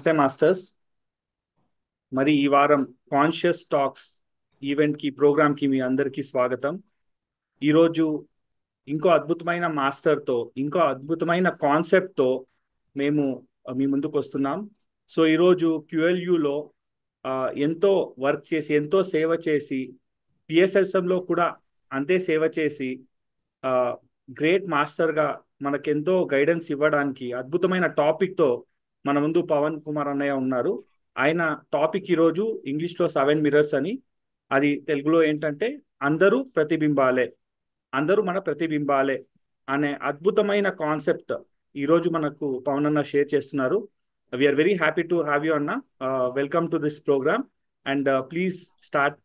నమస్తే మాస్టర్స్. మరి ఈ వారం కాన్షియస్ టాక్స్ ఈవెంట్కి ప్రోగ్రామ్కి మీ అందరికీ స్వాగతం. ఈరోజు ఇంకో అద్భుతమైన మాస్టర్తో ఇంకో అద్భుతమైన కాన్సెప్ట్తో మేము మీ ముందుకు వస్తున్నాం. సో ఈరోజు క్యూఎల్యూలో ఎంతో వర్క్ చేసి ఎంతో సేవ చేసి పిఎస్ఎస్ఎంలో కూడా అంతే సేవ చేసి గ్రేట్ మాస్టర్గా మనకెంతో గైడెన్స్ ఇవ్వడానికి అద్భుతమైన టాపిక్తో మన ముందు పవన్ కుమార్ అన్నయ్య ఉన్నారు. ఆయన టాపిక్ ఈరోజు ఇంగ్లీష్లో 7 మిర్రర్స్ అని, అది తెలుగులో ఏంటంటే అందరూ ప్రతిబింబాలే, అందరూ మన ప్రతిబింబాలే అనే అద్భుతమైన కాన్సెప్ట్ ఈరోజు మనకు పవన్ అన్న షేర్ చేస్తున్నారు. We're very happy to have you అన్న. Welcome to this programme and please start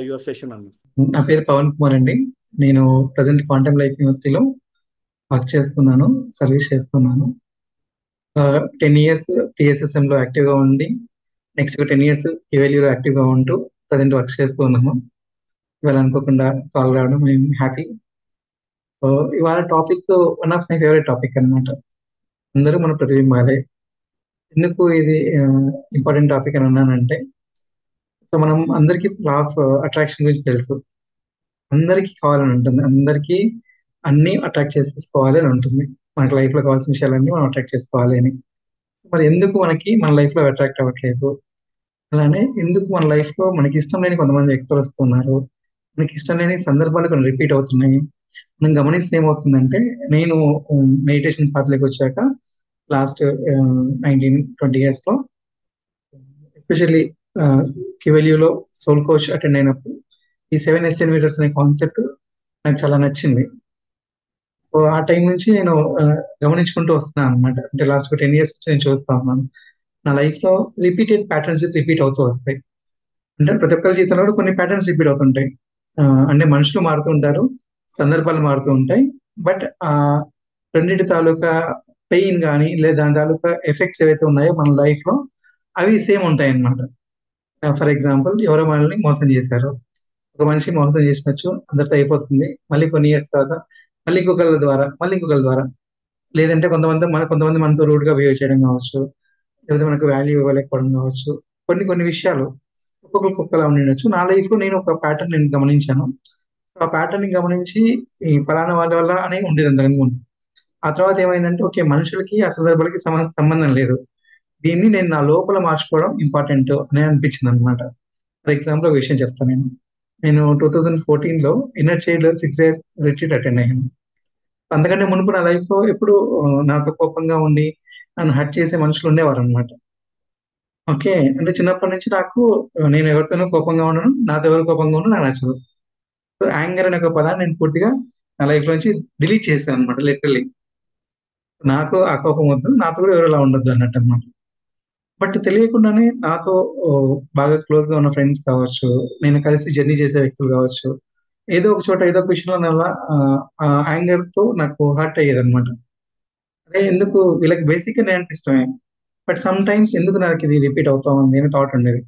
your session అన్న. నా పేరు పవన్ కుమార్ అండి. నేను ప్రజెంట్ క్వాంటమ్ లైఫ్ యూనివర్సిటీలో వర్క్ చేస్తున్నాను, సర్వీస్ చేస్తున్నాను. 10 years PSSM లో యాక్టివ్గా ఉండి నెక్స్ట్ 10 years QLU లో యాక్టివ్గా ఉంటూ ప్రజెంట్ వర్క్ చేస్తూ ఉన్నాము. ఇవాళ అనుకోకుండా కాల్ రావడం ఐఎమ్ హ్యాపీ. ఇవాళ topic one of my favourite topic అన్నమాట. అందరూ మన ప్రతిబింబాలే. ఎందుకు ఇది ఇంపార్టెంట్ టాపిక్ అని అన్నానంటే, సో మనం అందరికీ లా ఆఫ్ అట్రాక్షన్ గురించి తెలుసు. అందరికీ కావాలని ఉంటుంది, అందరికీ అన్ని అట్రాక్ట్ చేసేసుకోవాలి అని ఉంటుంది. మనకి లైఫ్ లో కావాల్సిన విషయాలన్నీ మనం అట్రాక్ట్ చేసుకోవాలి అని. మరి ఎందుకు మనకి మన లైఫ్ లో అట్రాక్ట్ అవ్వట్లేదు? అలానే ఎందుకు మన లైఫ్ లో మనకి ఇష్టం లేని కొంతమంది వ్యక్తులు వస్తున్నారు, మనకి ఇష్టం లేని సందర్భాలు కొన్ని రిపీట్ అవుతున్నాయి. మనం గమనిస్తే ఏమవుతుందంటే, నేను మెడిటేషన్ పాత్రలోకి వచ్చాక లాస్ట్ 19-20 years లో ఎస్పెషల్లీ క్యూఎల్యూలో సోల్ కోచ్ అటెండ్ అయినప్పుడు ఈ 7 SN మీటర్స్ అనే కాన్సెప్ట్ నాకు చాలా నచ్చింది. సో ఆ టైం నుంచి నేను గమనించుకుంటూ వస్తున్నాను అనమాట. అంటే లాస్ట్ 10 years నుంచి నేను చూస్తా ఉన్నాను. నా లైఫ్ లో రిపీటెడ్ ప్యాటర్న్స్ రిపీట్ అవుతూ వస్తాయి. అంటే ప్రతి ఒక్కరి జీవితంలో కూడా కొన్ని ప్యాటర్న్స్ రిపీట్ అవుతుంటాయి. అంటే మనుషులు మారుతూ ఉంటారు, సందర్భాలు మారుతూ ఉంటాయి. బట్ రెండింటి తాలూకా పెయిన్ కానీ లేదా దాని తాలూకా ఎఫెక్ట్స్ ఏవైతే ఉన్నాయో మన లైఫ్ లో అవి సేమ్ ఉంటాయి అన్నమాట. ఫర్ ఎగ్జాంపుల్, ఎవరో మనల్ని మోసం చేశారు, ఒక మనిషి మోసం చేసినచ్చు అందరితో అయిపోతుంది. మళ్ళీ కొన్ని ఇయర్స్ తర్వాత మళ్ళీ ఇంకొకరి ద్వారా లేదంటే కొంతమంది మనతో రూడ్ గా బిహేవ్ చేయడం కావచ్చు, లేదా మనకు వాల్యూ ఇవ్వలేకపోవడం కావచ్చు. కొన్ని విషయాలు ఒక్కొక్కరికి ఒక్కలా ఉండొచ్చు. నా లైఫ్ లో నేను ఒక ప్యాటర్న్ నేను గమనించాను. ఆ ప్యాటర్న్ ని గమనించి ఈ ఫలానా వాళ్ళ వల్ల అని ఉండేది అంతకుముందు. ఆ తర్వాత ఏమైందంటే, ఓకే, మనుషులకి ఆ సందర్భాలకి సంబంధం లేదు, దీన్ని నేను నా లోపల మార్చుకోవడం ఇంపార్టెంట్ అని అనిపించింది అనమాట. ఫర్ ఎగ్జాంపుల్ ఒక విషయం చెప్తాను. నేను 2014లో inner child 6 day retreat attend అయ్యాను. అంతకంటే మునుపు నా లైఫ్ లో ఎప్పుడు నాతో కోపంగా ఉండి నన్ను హర్ట్ చేసే మనుషులు ఉండేవారు అనమాట. ఓకే, అంటే చిన్నప్పటి నుంచి నాకు నేను ఎవరితోనూ కోపంగా ఉండను, నాతో ఎవరు కోపంగా ఉండను నాకు నచ్చదు. సో యాంగర్ అనే ఒక పదాన్ని నేను పూర్తిగా నా లైఫ్ నుంచి డిలీట్ చేశాను అనమాట, లిటరల్లీ. నాకు ఆ కోపం వద్దు, నాతో కూడా ఎవరు ఇలా ఉండొద్దు అన్నట్టు అనమాట. బట్ తెలియకుండానే నాతో ఓ, బాగా క్లోజ్ గా ఉన్న ఫ్రెండ్స్ కావచ్చు, నేను కలిసి జర్నీ చేసే వ్యక్తులు కావచ్చు, ఏదో ఒక చోట ఏదో ఒక విషయంలో నల్ల యాంగర్ తో నాకు హర్ట్ అయ్యేది అనమాట. అదే ఎందుకు వీళ్ళకి బేసిక్ గా నేను ఇష్టమే, బట్ సమ్ టైమ్స్ ఎందుకు నాకు ఇది రిపీట్ అవుతా ఉంది అని థాట్ ఉండేది.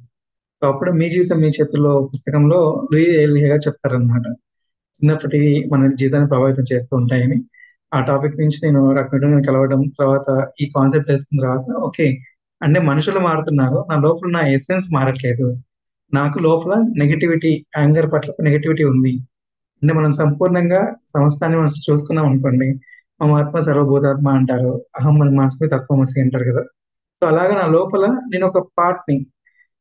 సో అప్పుడు మీ జీవితం మీ చేతుల్లో పుస్తకంలో లూయి ఎలియా గారు చెప్తారనమాట, చిన్నప్పటి మన జీవితాన్ని ప్రభావితం చేస్తూ ఉంటాయని. ఆ టాపిక్ నుంచి నేను రకమైన కలవడం తర్వాత ఈ కాన్సెప్ట్ తెలుసుకున్న తర్వాత, ఓకే, అంటే మనుషులు మారుతున్నారు, నా లోపల నా ఎసెన్స్ మారట్లేదు. నాకు లోపల నెగటివిటీ, యాంగర్ పట్ల నెగటివిటీ ఉంది. అంటే మనం సంపూర్ణంగా సమస్తాన్ని మనం చూసుకున్నాం అనుకోండి, మా ఆత్మ సర్వభూతాత్మ అంటారు, అహం మన మాస్మి తత్వమసి అంటారు కదా. సో అలాగా నా లోపల నేను ఒక పార్ట్ ని,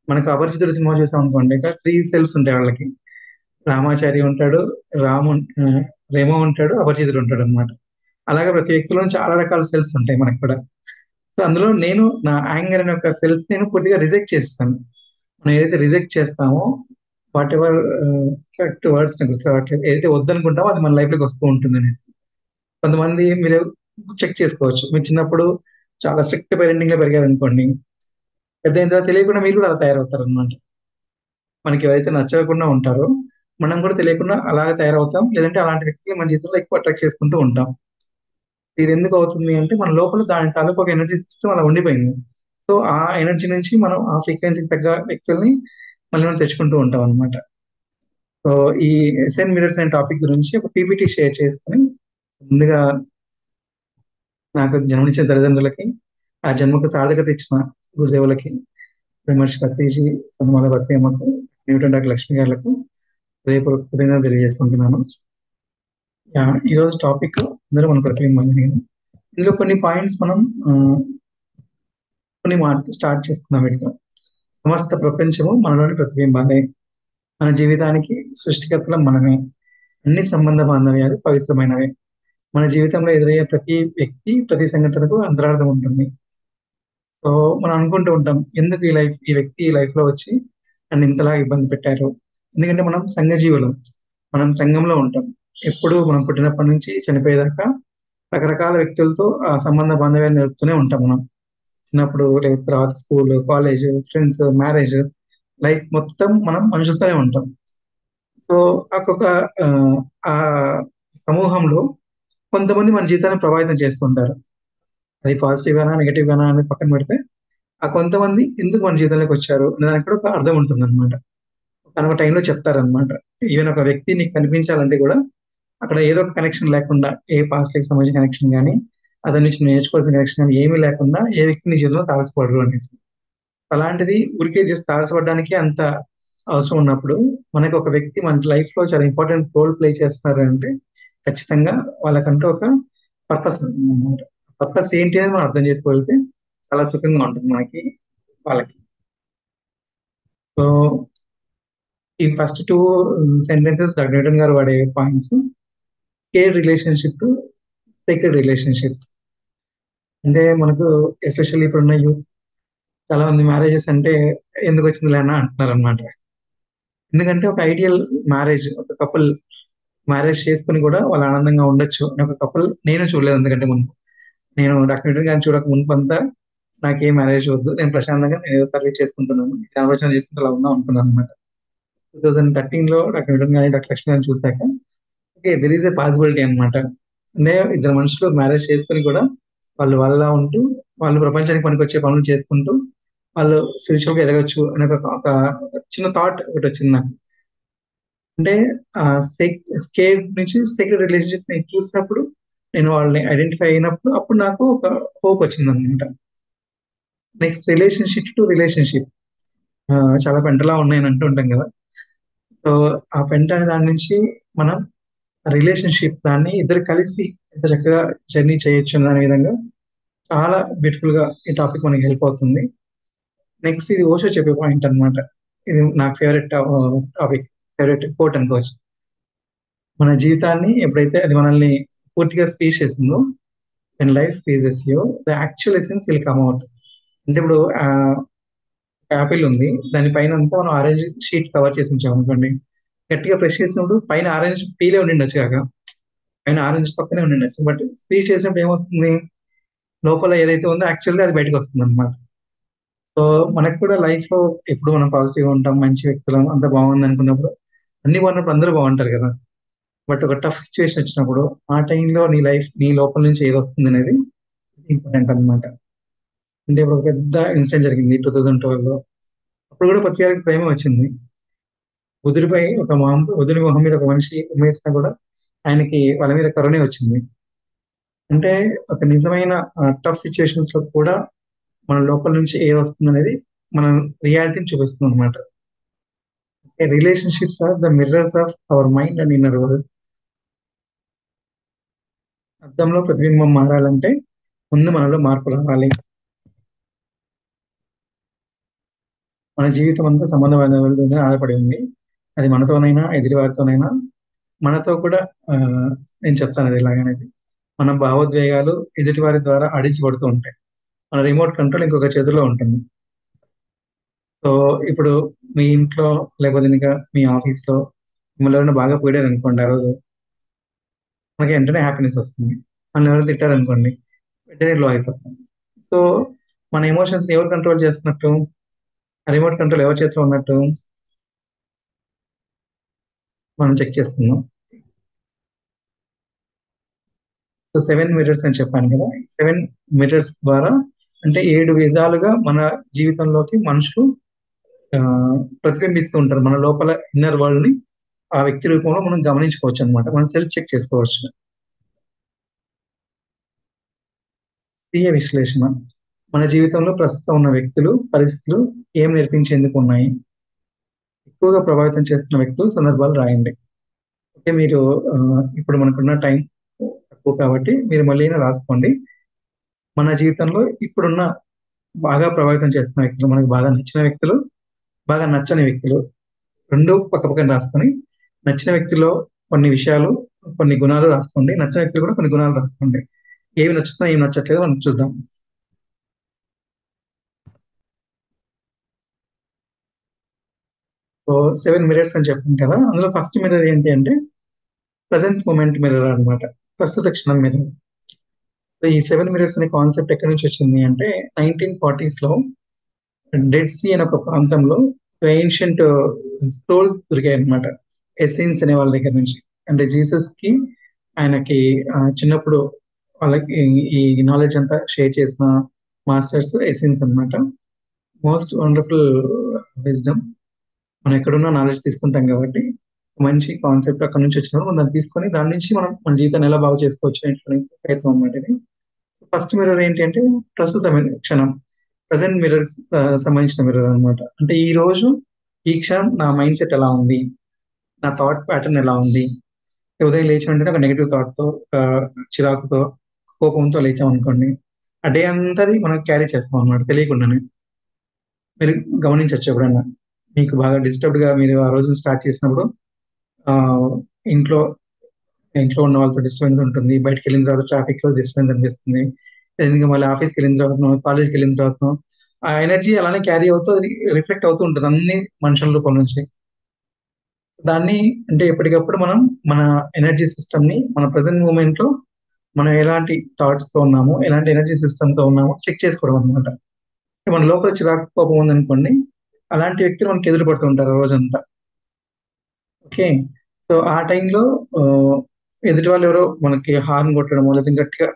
మనకు అపరిచితుడు సినిమా చూసాం అనుకోండి, ఇక 3 cells ఉంటాయి వాళ్ళకి. రామాచారి ఉంటాడు, రాము ఆ, రేమో ఉంటాడు, అపరిచితుడు ఉంటాడు అనమాట. అలాగే ప్రతి వ్యక్తిలో చాలా రకాల సెల్స్ ఉంటాయి మనకు కూడా. సో అందులో నేను నా యాంగర్ అనే ఒక సెల్ఫ్ నేను పూర్తిగా రిజెక్ట్ చేస్తాను. మనం ఏదైతే రిజెక్ట్ చేస్తామో, వాట్ ఎవర్ కరెక్ట్ వర్డ్స్ నాకు గుర్తు రావట్లేదు, ఏదైతే వద్దనుకుంటామో అది మన లైఫ్ లోకి వస్తూ ఉంటుంది అనేసి. కొంతమంది మీరు చెక్ చేసుకోవచ్చు, మీరు చిన్నప్పుడు చాలా స్ట్రిక్ట్ పేరెంటింగ్ లో పెరిగారు అనుకోండి, పెద్ద అయిన తర్వాత తెలియకుండా మీరు కూడా అలా తయారవుతారు అనమాట. మనకి ఎవరైతే నచ్చకుండా ఉంటారో మనం కూడా తెలియకుండా అలాగే తయారవుతాం, లేదంటే అలాంటి వ్యక్తులు మన జీవితంలో ఎక్కువ అట్రాక్ట్ చేసుకుంటూ ఉంటాం. ఇది ఎందుకు అవుతుంది అంటే, మన లోపల దాని తాలూకు ఒక ఎనర్జీ సిస్టమ్ అలా ఉండిపోయింది. సో ఆ ఎనర్జీ నుంచి మనం ఆ ఫ్రీక్వెన్సీకి తగ్గ వ్యక్తుల్ని మళ్ళీ మనం తెచ్చుకుంటూ ఉంటాం అనమాట. సో ఈ ఎస్ఎన్ మిరర్స్ అనే టాపిక్ గురించి ఒక పీపీటీ షేర్ చేసుకుని, ముందుగా నాకు జన్మనిచ్చిన తల్లిదండ్రులకి, ఆ జన్మకు సార్థకత ఇచ్చిన గురుదేవులకి, విమర్శ పత్రిజీ, సన్మాల పత్రియమ్మకు, న్యూటన్ డాక్టర్ లక్ష్మి గారులకు హృదయపూర్వక కృతజ్ఞతలు తెలియజేసుకుంటున్నాను. ఈరోజు టాపిక్ అందరూ మన ప్రతిబింబాలు. నేను ఇందులో కొన్ని పాయింట్స్ మనం కొన్ని స్టార్ట్ చేసుకుందాం. వీటితో సమస్త ప్రపంచము మనలోని ప్రతిబింబాలే. మన జీవితానికి సృష్టికర్తలం మనమే. అన్ని సంబంధ బాంధవ్యాలు పవిత్రమైనవే. మన జీవితంలో ఎదురయ్యే ప్రతి వ్యక్తి, ప్రతి సంఘటనకు అంతరార్థం ఉంటుంది. సో మనం అనుకుంటూ ఉంటాం, ఎందుకు ఈ వ్యక్తి ఈ లైఫ్ లో వచ్చి నన్ను ఇంతలా ఇబ్బంది పెట్టారు. ఎందుకంటే మనం సంఘజీవులం, మనం సంఘంలో ఉంటాం. ఎప్పుడు మనం పుట్టినప్పటి నుంచి చనిపోయేదాకా రకరకాల వ్యక్తులతో ఆ సంబంధ బాంధవ్యాలు నిలుపుతూనే ఉంటాం. మనం చిన్నప్పుడు, లేదా తర్వాత school, college, friends, marriage, life మొత్తం మనం మనుషులతోనే ఉంటాం. సో ఒక్కొక్క ఆ సమూహంలో కొంతమంది మన జీవితాన్ని ప్రభావితం చేస్తుంటారు. అది పాజిటివ్ గానా నెగిటివ్ గానా అనేది పక్కన పెడితే, ఆ కొంతమంది ఎందుకు మన జీవితంలోకి వచ్చారు అనే దానికి కూడా ఒక అర్థం ఉంటుంది అనమాట. ఒక టైంలో చెప్తారనమాట. ఈవెన్ ఒక వ్యక్తి నీకు కనిపించాలంటే కూడా అక్కడ ఏదో ఒక కనెక్షన్ లేకుండా, ఏ పాస్ట్ లైఫ్ సంబంధించిన కనెక్షన్ కానీ, అతని నుంచి నేర్చుకోవాల్సిన కనెక్షన్ కానీ ఏమీ లేకుండా ఏ వ్యక్తి నీ జీవితంలో తారసపడరు అనేసి. అలాంటిది ఊరికే జస్ట్ తారసపడడానికి అంత అవసరం ఉన్నప్పుడు, మనకి ఒక వ్యక్తి మన లైఫ్ లో చాలా ఇంపార్టెంట్ రోల్ ప్లే చేస్తున్నారు అంటే ఖచ్చితంగా వాళ్ళకంటూ ఒక పర్పస్ ఉంటుంది అనమాట. పర్పస్ ఏంటి అనేది మనం అర్థం చేసుకోగలిగితే చాలా సుఖంగా ఉంటుంది మనకి, వాళ్ళకి. సో ఈ first two sentences doctor Newton గారు వాడే points: care relationship, sacred relationships. అంటే మనకు ఎస్పెషల్లీ ఇప్పుడున్న యూత్ చాలా మంది మ్యారేజెస్ అంటే ఎందుకు వచ్చింది లేనా అంటున్నారు అనమాట. ఎందుకంటే ఒక ఐడియల్ మ్యారేజ్, ఒక కపుల్ మ్యారేజ్ చేసుకుని కూడా వాళ్ళు ఆనందంగా ఉండొచ్చు అని ఒక కపుల్ నేను చూడలేదు. ఎందుకంటే ముందు నేను డాక్టర్ న్యూటన్ గారిని చూడక మునుపంతా నాకే మ్యారేజ్ వద్దు, నేను ప్రశాంతంగా నేను ఏదో సర్వీస్ చేసుకుంటున్నాను, నేను ఆలోచన చేసుకుంటే అలా ఉందాం అనుకున్నాను అనమాట. 2013 లో డాక్టర్ న్యూటన్ గారిని, డాక్టర్ లక్ష్మి గారిని చూశాక okay, there is a possibility అనమాట. అంటే ఇద్దరు మనుషులు మ్యారేజ్ చేసుకుని కూడా వాళ్ళు వాళ్ళ ఉంటూ, వాళ్ళు ప్రపంచానికి పనికొచ్చే పనులు చేసుకుంటూ వాళ్ళు స్పిరిచువల్ గా ఎదగచ్చు అనే ఒక చిన్న థాట్ ఒకటి వచ్చింది నాకు. అంటే స్కేర్ నుంచి సీక్రెట్ రిలేషన్షిప్స్ నేను చూసినప్పుడు, నేను వాళ్ళని ఐడెంటిఫై అయినప్పుడు, అప్పుడు నాకు ఒక హోప్ వచ్చింది అనమాట. Next relationship to relationship. చాలా పెంటలా ఉన్నాయని అంటూ ఉంటాం కదా. సో ఆ పెంట అనే దాని నుంచి మనం రిలేషన్షిప్, దాన్ని ఇద్దరు కలిసి ఎంత చక్కగా జర్నీ చేయొచ్చు అనే విధంగా చాలా బ్యూటిఫుల్ గా ఈ టాపిక్ మనకి హెల్ప్ అవుతుంది. నెక్స్ట్ ఇది ఓషో చెప్పే పాయింట్ అన్నమాట. ఇది నాకు ఫేవరెట్ టాపిక్, ఫేవరెట్ కోట్ అనుకోవచ్చు. మన జీవితాన్ని ఎప్పుడైతే అది మనల్ని పూర్తిగా స్పీచ్ చేసిందో, when life speeches you, the actual essence will come out. అంటే ఇప్పుడు యాపిల్ ఉంది, దానిపైన అంతా మనం ఆరెంజ్ షీట్ కవర్ చేసి ఉంచాం అనుకోండి, గట్టిగా ఫ్రెష్ చేసినప్పుడు పైన ఆరెంజ్ పీలే ఉండిండొచ్చు కాక, పైన ఆరెంజ్ పక్కనే ఉండిండొచ్చు. బట్ స్పీచ్ చేసినప్పుడు ఏమొస్తుంది, లోపల ఏదైతే ఉందో యాక్చువల్గా అది బయటకు వస్తుంది అనమాట. సో మనకు కూడా లైఫ్ లో ఎప్పుడు మనం పాజిటివ్ ఉంటాం, మంచి వ్యక్తులం, అంత బాగుంది అనుకున్నప్పుడు, అన్ని బాగున్నప్పుడు అందరూ బాగుంటారు కదా. బట్ ఒక టఫ్ సిచ్యువేషన్ వచ్చినప్పుడు ఆ టైంలో నీ లైఫ్, నీ లోపల నుంచి ఏది వస్తుంది అనేది ఇంపార్టెంట్ అనమాట. అంటే ఇప్పుడు ఒక పెద్ద ఇన్సిడెంట్ జరిగింది 2012 లో. అప్పుడు కూడా పృథ్వీ గారికి ప్రేమ వచ్చింది. బుధుని మొహం మీద ఒక మనిషి ఉమ్మేసినా కూడా ఆయనకి వాళ్ళ మీద కరుణే వచ్చింది. అంటే ఒక నిజమైన టఫ్ సిచ్యువేషన్స్ లో కూడా మన లోపల నుంచి ఏది వస్తుంది అనేది మన రియాలిటీని చూపిస్తుంది అనమాట. Relationships are the mirrors of our mind and inner world. అద్దంలో ప్రతిబింబం మారాలంటే ముందు మనలో మార్పు రావాలి. మన జీవితం అంతా సంబంధ బాంధవ్యాల మీద ఆధారపడి ఉంది. అది మనతోనైనా, ఎదుటి వారితోనైనా, మనతో కూడా. ఆ, నేను చెప్తాను అది ఎలాగనేది. మన భావోద్వేగాలు ఎదుటి వారి ద్వారా ఆడించబడుతూ ఉంటాయి. మన రిమోట్ కంట్రోల్ ఇంకొక చేతిలో ఉంటుంది. సో ఇప్పుడు మీ ఇంట్లో, లేకపోతే ఇంకా మీ ఆఫీస్ లో మిమ్మల్ని ఎవరైనా బాగా పోయారు అనుకోండి, ఆ రోజు మనకి వెంటనే హ్యాపీనెస్ వస్తుంది. మనం ఎవరు తిట్టారు అనుకోండి, వెంటనే లో అయిపోతుంది. సో మన ఎమోషన్స్ ఎవరు కంట్రోల్ చేస్తున్నట్టు, రిమోట్ కంట్రోల్ ఎవరి చేతిలో ఉన్నట్టు మనం చెక్ చేస్తున్నాం. సో 7 మిర్రర్స్ అని చెప్పాను కదా. 7 మిర్రర్స్ ద్వారా, అంటే 7 విధాలుగా మన జీవితంలోకి మనుషులు ఆ, ప్రతిబింబిస్తూ ఉంటారు. మన లోపల ఇన్నర్ వరల్డ్ ని ఆ వ్యక్తి రూపంలో మనం గమనించుకోవచ్చు అనమాట. మనం సెల్ఫ్ చెక్ చేసుకోవచ్చు. స్వీయ విశ్లేషణ. మన జీవితంలో ప్రస్తుతం ఉన్న వ్యక్తులు, పరిస్థితులు ఏం నేర్పించేందుకు ఉన్నాయి? ఎక్కువగా ప్రభావితం చేస్తున్న వ్యక్తులు, సందర్భాలు రాయండి. ఓకే. మీరు ఇప్పుడు మనకున్న టైం తక్కువ కాబట్టి మీరు మళ్ళీనా రాసుకోండి. మన జీవితంలో ఇప్పుడున్న బాగా ప్రభావితం చేస్తున్న వ్యక్తులు, మనకు బాగా నచ్చిన వ్యక్తులు, బాగా నచ్చని వ్యక్తులు 2 పక్కపక్కన రాసుకొని, నచ్చిన వ్యక్తిలో కొన్ని విషయాలు, కొన్ని గుణాలు రాసుకోండి. నచ్చని వ్యక్తులు కూడా కొన్ని గుణాలు రాసుకోండి. ఏవి నచ్చుతున్నాయి, ఏవి నచ్చట్లేదో మనం చూద్దాం. సో 7 మిర్రర్స్ అని చెప్పాను కదా! అందులో ఫస్ట్ మిర్రర్ ఏంటి అంటే ప్రెజెంట్ మూమెంట్ మిర్రర్ అన్నమాట. ప్రస్తుత క్షణం మిర్రర్. సో ఈ 7 మిర్రర్స్ అనే కాన్సెప్ట్ ఎక్కడి నుంచి వచ్చింది అంటే 1940స్‌లో డెడ్ సీ అనే ఒక ప్రాంతంలో ఏన్షియంట్ స్క్రోల్స్ దొరికాయన్నమాట. ఎస్సేన్స్ అనే వాళ్ళ దగ్గర నుంచి. అంటే జీసస్‌కి ఆయనకి చిన్నప్పుడు వాళ్ళకి ఈ నాలెడ్జ్ అంతా షేర్ చేసిన మాస్టర్స్ ఎస్సేన్స్ అన్నమాట. Most wonderful wisdom. మనం ఎక్కడున్నా నాలెడ్జ్ తీసుకుంటాం కాబట్టి మంచి కాన్సెప్ట్ అక్కడి నుంచి వచ్చినప్పుడు మనం దాన్ని తీసుకొని దాని నుంచి మనం మన జీవితాన్ని ఎలా బాగు చేసుకోవచ్చు అనేటువంటి ప్రయత్నం అన్నమాట ఇది. ఫస్ట్ మిర్రర్ ఏంటి అంటే ప్రస్తుత క్షణం. ప్రెజెంట్ మిర్రర్స్ సంబంధించిన మిర్రర్ అన్నమాట. అంటే ఈ రోజు, ఈ క్షణం నా మైండ్ సెట్ ఎలా ఉంది? నా థాట్ ప్యాటర్న్ ఎలా ఉంది? ఉదయం లేచిన వెంటనే ఒక నెగెటివ్ థాట్‌తో, చిరాకుతో, కోపంతో లేచామనుకోండి. ఆ డే అంతది మనం క్యారీ చేస్తాం అన్నమాట తెలియకుండానే. మీరు గమనించొచ్చు ఎప్పుడన్నా. మీకు బాగా డిస్టర్బ్డ్‌గా మీరు ఆ రోజున స్టార్ట్ చేసినప్పుడు ఆహ్, ఇంట్లో ఇంట్లో ఉన్న వాళ్ళతో డిస్టర్బెన్స్ ఉంటుంది. బయటికెళ్ళిన తర్వాత ట్రాఫిక్‌లో డిస్టర్బెన్స్ అనిపిస్తుంది. ఇంక మళ్ళీ ఆఫీస్‌కెళ్ళిన తర్వాతనో, కాలేజ్‌కెళ్ళిన తర్వాతనో ఆ ఎనర్జీ అలానే క్యారీ అవుతూ అది రిఫ్లెక్ట్ అవుతూ ఉంటది అన్ని మనుషుల రూపం నుంచి. దాన్ని అంటే ఎప్పటికప్పుడు మనం మన ఎనర్జీ సిస్టమ్‌ని మన ప్రెజెంట్ మూమెంట్‌లో మనం ఎలాంటి థాట్స్‌తో ఉన్నామో, ఎలాంటి ఎనర్జీ సిస్టమ్‌తో ఉన్నామో చెక్ చేసుకోవడం అన్నమాట. మన లోపల చిరాకు, కోపం ఉందనుకోండి, అలాంటి వ్యక్తులు మనకు ఎదురు పడుతూ ఉంటారు రోజంతా. ఓకే. సో, ఆ టైంలో ఎదుటి వాళ్ళెవరో మనకి హార్న్ కొట్టడమో, లేకపోతే గట్టిగా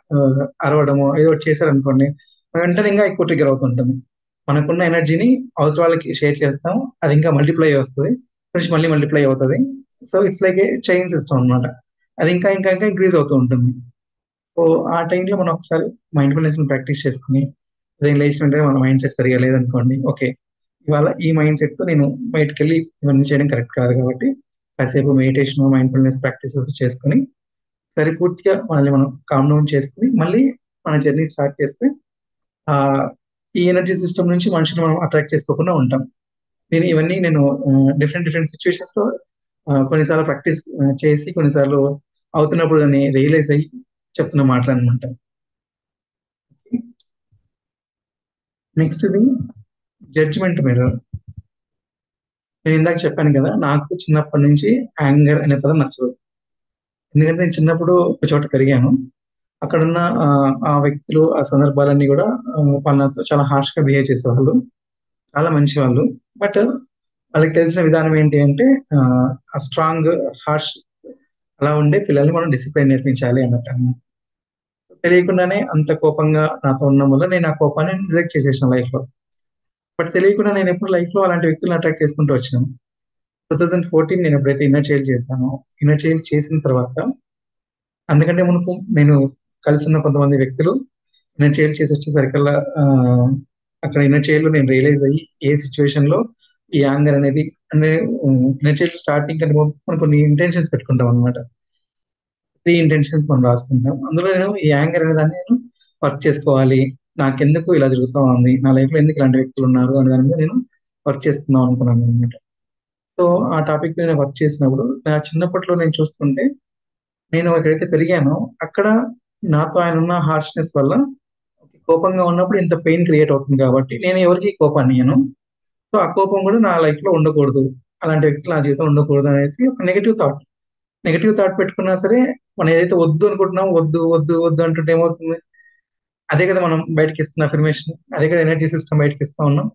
అరవడమో ఏదో ఒకటి చేశారనుకోండి, వెంటనే ఇంకా ఎక్కువ ట్రిగ్గర్ అవుతుంటుంది. మనకున్న ఎనర్జీని అవతల వాళ్ళకి షేర్ చేస్తాం. అది ఇంకా మల్టిప్లై వస్తది. నెక్స్ట్ మళ్ళీ మల్టిప్లై అవుతది. So, it's like A chain system అన్నమాట. అది ఇంకా ఇంకా ఇంకా ఇంక్రీజ్ అవుతూ ఉంటుంది. సో, ఆ టైంలో మనం ఒకసారి మైండ్‌ఫుల్‌నెస్‌ని ప్రాక్టీస్ చేసుకొని, ఉదయం లేచిన వెంటనే మన మైండ్ సెట్ సరిగ్గా లేదనుకోండి, ఓకే. ఇవాళ ఈ మైండ్ సెట్‌తో నేను బయటికెళ్ళి ఇవన్నీ చేయడం కరెక్ట్ కాదు కాబట్టి, కాసేపు మెడిటేషను, మైండ్‌ఫుల్‌నెస్ ప్రాక్టీసెస్ చేసుకొని, పూర్తిగా మనల్ని మనం కామ్ డౌన్ చేసుకొని, మళ్ళీ మన జర్నీ స్టార్ట్ చేస్తే ఆహ్, ఈ ఎనర్జీ సిస్టమ్ నుంచి మనుషులు మనం అట్రాక్ట్ చేసుకోకుండా ఉంటాం. ఇవన్నీ నేను డిఫరెంట్ డిఫరెంట్ సిట్యుయేషన్స్‌లో కొన్నిసార్లు ప్రాక్టీస్ చేసి, కొన్నిసార్లు అవుతున్నప్పుడు దాన్ని రియలైజ్ అయ్యి చెప్తున్న మాటలనమాట. నెక్స్ట్‌ది జడ్జ్‌మెంట్ మిర్రర్. నేనిందాక చెప్పాను కదా! నాకు చిన్నప్పటి నుంచి యాంగర్ అనే పదం నచ్చదు. ఎందుకంటే నేను చిన్నప్పుడు ఒక చోట పెరిగాను. అక్కడున్న ఆ వ్యక్తులు, ఆ సందర్భాలన్నీ గూడా వాళ్ళు నాతో చాలా హార్ష్‌గా బిహేవ్ చేసేవాళ్ళు. చాలా మంచివాళ్ళు. బట్ వాళ్ళకి తెలిసిన విధానం ఏంటి అంటే ఆ స్ట్రాంగ్, హార్ష్ అలా ఉండే పిల్లల్ని మనం డిసిప్లిన్ నేర్పించాలి అన్నట్టనమాట. తెలియకుండానే అంత కోపంగా నాతో ఉండడం వల్ల నేను ఆ కోపాన్ని రిజెక్ట్ చేసేసాను లైఫ్‌లో. బట్ తెలియకుండా నేనెప్పుడు లైఫ్‌లో అలాంటి వ్యక్తుల్ని అట్రాక్ట్ చేసుకుంటూ వచ్చాను. 2014 నేను ఎప్పుడైతే ఇన్నర్ చైల్డ్ చేశానో, ఇన్నర్ చైల్డ్ చేసిన తర్వాత అంతకంటే మునుపు నేను కలిసున్న కొంతమంది వ్యక్తులు ఇన్నర్ చైల్డ్ చేసొచ్చేసరికల్లా అక్కడ ఇన్నర్ చైల్డ్‌లో నేను రియలైజ్ అయ్యి ఏ సిట్యుయేషన్‌లో ఈ యాంగర్ అనేది అంటే ఇన్నర్ చైల్డ్ స్టార్టింగ్ కంటే ముందు మనం కొన్ని ఇంటెన్షన్స్ పెట్టుకుంటామనమాట. 3 ఇంటెన్షన్స్ మనం రాసుకుంటాం. అందులో నేను ఈ యాంగర్ అనే దాన్ని నేను వర్క్ చేసుకోవాలి. నాకెందుకు ఇలా జరుగుతా ఉంది? నా లైఫ్‌లో ఎందుకు ఇలాంటి వ్యక్తులున్నారు? అనే దాని మీద నేను వర్క్ చేసుకుందాం అనుకున్నాననమాట. సో, ఆ టాపిక్ మీద వర్క్ చేసినప్పుడు నా చిన్నప్పట్లో నేను చూసుకుంటే, నేను ఎక్కడైతే పెరిగానో అక్కడ నాతో ఆయనున్న హార్ష్‌నెస్ వల్ల కోపంగా ఉన్నప్పుడు ఇంత పెయిన్ క్రియేట్ అవుతుంది కాబట్టి, నేను ఎవరికీ కోపాన్నియ్యను. సో, ఆ కోపం కూడా నా లైఫ్‌లో ఉండకూడదు. అలాంటి వ్యక్తులు నా జీవితంలో ఉండకూడదు అనేసి ఒక నెగెటివ్ థాట్. నెగెటివ్ థాట్ పెట్టుకున్నా సరే, మనం ఏదైతే వద్దు అనుకుంటున్నామో వద్దు, వద్దు, వద్దు అంటుంటే ఏమవుతుంది? అదే కదా మనం బయటకిస్తున్న అఫర్మేషన్. అదే కదా ఎనర్జీ సిస్టమ్ బయటకిస్తా ఉన్నాం.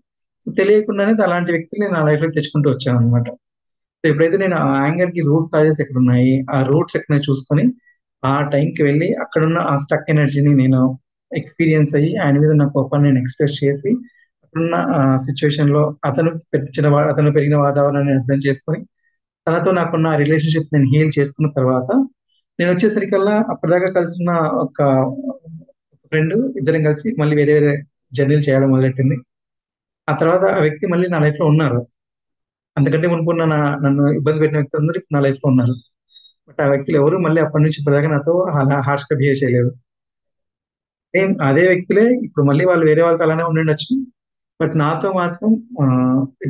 సో, తెలియకుండానే అలాంటి వ్యక్తుల్ని నా లైఫ్‌లోకి తెచ్చుకుంటూ వచ్చాననమాట. సో, ఎప్పుడైతే నేను ఆ యాంగర్‌కి రూట్ కాజెస్ ఎక్కడున్నాయి, ఆ రూట్స్ ఎక్కడున్నాయో చూసుకొని, ఆ టైంకి వెళ్లి అక్కడున్న ఆ స్టక్ ఎనర్జీని నేను ఎక్స్‌పీరియన్స్ అయ్యి, ఆయన మీద ఉన్న కోపాన్ని నేను ఎక్స్‌ప్రెస్ చేసి, అక్కడున్న సిట్యుయేషన్‌లో అతను పెరిగిన వాతావరణాన్ని అర్థం చేసుకొని, తనతో నాకున్న రిలేషన్‌షిప్స్ నేను హీల్ చేసుకున్న తర్వాత, నేనొచ్చేసరికల్లా అప్పటిదాకా కలిసున్న ఒక ఫ్రెండ్ ఇద్దరం కలిసి మళ్ళీ వేరే వేరే జర్నీలు చేయడం మొదలెట్టింది. ఆ తర్వాత ఆ వ్యక్తి మళ్ళీ నా లైఫ్ లో ఉన్నారు. అంతకంటే మునుపున్న నన్ను ఇబ్బంది పెట్టిన వ్యక్తులందరూ ఇప్పుడు నా లైఫ్ లో ఉన్నారు. బట్ ఆ వ్యక్తులు ఎవరు మళ్ళీ అప్పటి నుంచి ఇప్పటిదాకా నాతో అలా హార్ష్ గా బిహేవ్ చేయలేదు. సేమ్ అదే వ్యక్తులే ఇప్పుడు మళ్ళీ వాళ్ళు వేరే వాళ్ళతో అలానే ఉండిండొచ్చు. బట్ నాతో మాత్రం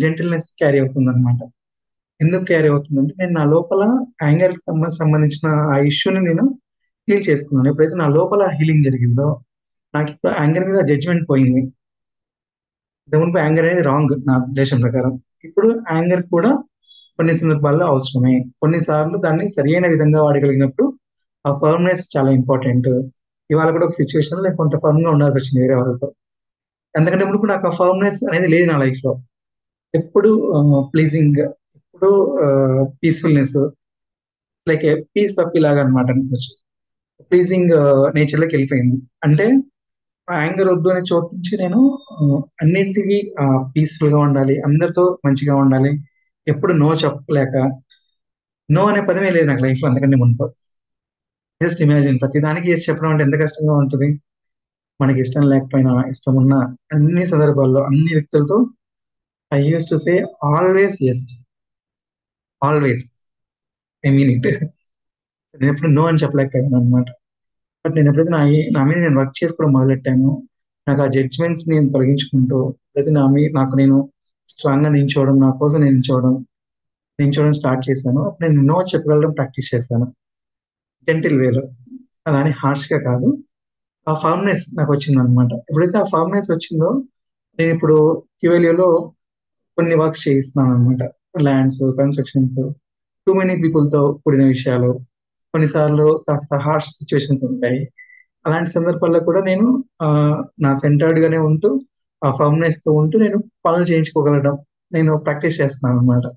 జెంటిల్నెస్ క్యారీ అవుతుంది అనమాట. ఎందుకు క్యారీ అవుతుందంటే నేను నా లోపల యాంగర్ సంబంధించిన ఆ ఇష్యూని నేను హీల్ చేసుకున్నాను. ఎప్పుడైతే నా లోపల హీలింగ్ జరిగిందో నాకు ఇప్పుడు యాంగర్ మీద జడ్జ్మెంట్ పోయింది. ఇంతకుముందు యాంగర్ అనేది రాంగ్ నా ఉద్దేశం ప్రకారం. ఇప్పుడు యాంగర్ కూడా కొన్ని సందర్భాల్లో అవసరమే. కొన్నిసార్లు దాన్ని సరియైన విధంగా వాడగలిగినప్పుడు ఆ ఫర్మ్నెస్ చాలా ఇంపార్టెంట్. ఇవాళ కూడా ఒక సిచ్యువేషన్ లో నేను కొంత ఫర్మ్ గా ఉండాల్సి వచ్చింది వేరే వాళ్ళతో. ఎందుకంటే ఇప్పుడు నాకు ఆ ఫర్మ్నెస్ అనేది లేదు నా లైఫ్ లో. ఎప్పుడు ప్లీజింగ్, ఎప్పుడు పీస్ఫుల్నెస్, లైక్ పీస్ పప్పి లాగా అనమాట అనుకోవచ్చు. ప్లీజింగ్ నేచర్ లోకి వెళ్ళిపోయింది. అంటే యాంగర్ వద్దు అనే చోటు నుంచి నేను అన్నింటికి పీస్ఫుల్ గా ఉండాలి, అందరితో మంచిగా ఉండాలి, ఎప్పుడు నో చెప్పలేక, నో అనే పదమే లేదు నాకు లైఫ్ లో అంతకంటే మునుపు. జస్ట్ ఇమాజిన్, ప్రతి దానికి ఎస్ చెప్పడం అంటే ఎంత కష్టంగా ఉంటుంది. మనకి ఇష్టం లేకపోయినా ఇష్టం ఉన్న అన్ని సందర్భాల్లో అన్ని వ్యక్తులతో I use to say always yes, always, I mean it. నేను ఎప్పుడు నో అని చెప్పలేకపోయాను అనమాట. బట్ నేను ఎప్పుడైతే నా మీద నేను వర్క్ చేసుకోవడం మొదలెట్టాను, నాకు ఆ జడ్జ్మెంట్స్ నేను తొలగించుకుంటూ, అయితే నాకు నేను స్ట్రాంగ్ గా నించోవడం, నా కోసం నేను నించోవడం స్టార్ట్ చేశాను. అప్పుడు నేను నో చెప్పగలడం ప్రాక్టీస్ చేశాను, జెంటిల్ వేలో. అలానే హార్ష్ గా కాదు. ఆ ఫార్మ్నెస్ నాకు వచ్చింది అనమాట. ఎప్పుడైతే ఆ ఫార్మ్నెస్ వచ్చిందో నేను ఇప్పుడు క్యూఎల్యూలో కొన్ని వర్క్స్ చేయిస్తున్నాను అనమాట. Lands, constructions, too many people తో కూడిన విషయాలు, కొన్నిసార్లు కాస్త హార్ష్ సిచ్యువేషన్స్ ఉంటాయి. అలాంటి సందర్భాల్లో కూడా నేను ఆ, నా సెంటర్డ్ గానే ఉంటూ ఆ ఫర్మ్నెస్ తో ఉంటూ నేను పనులు చేయించుకోగలడం నేను ప్రాక్టీస్ చేస్తున్నాను అనమాట.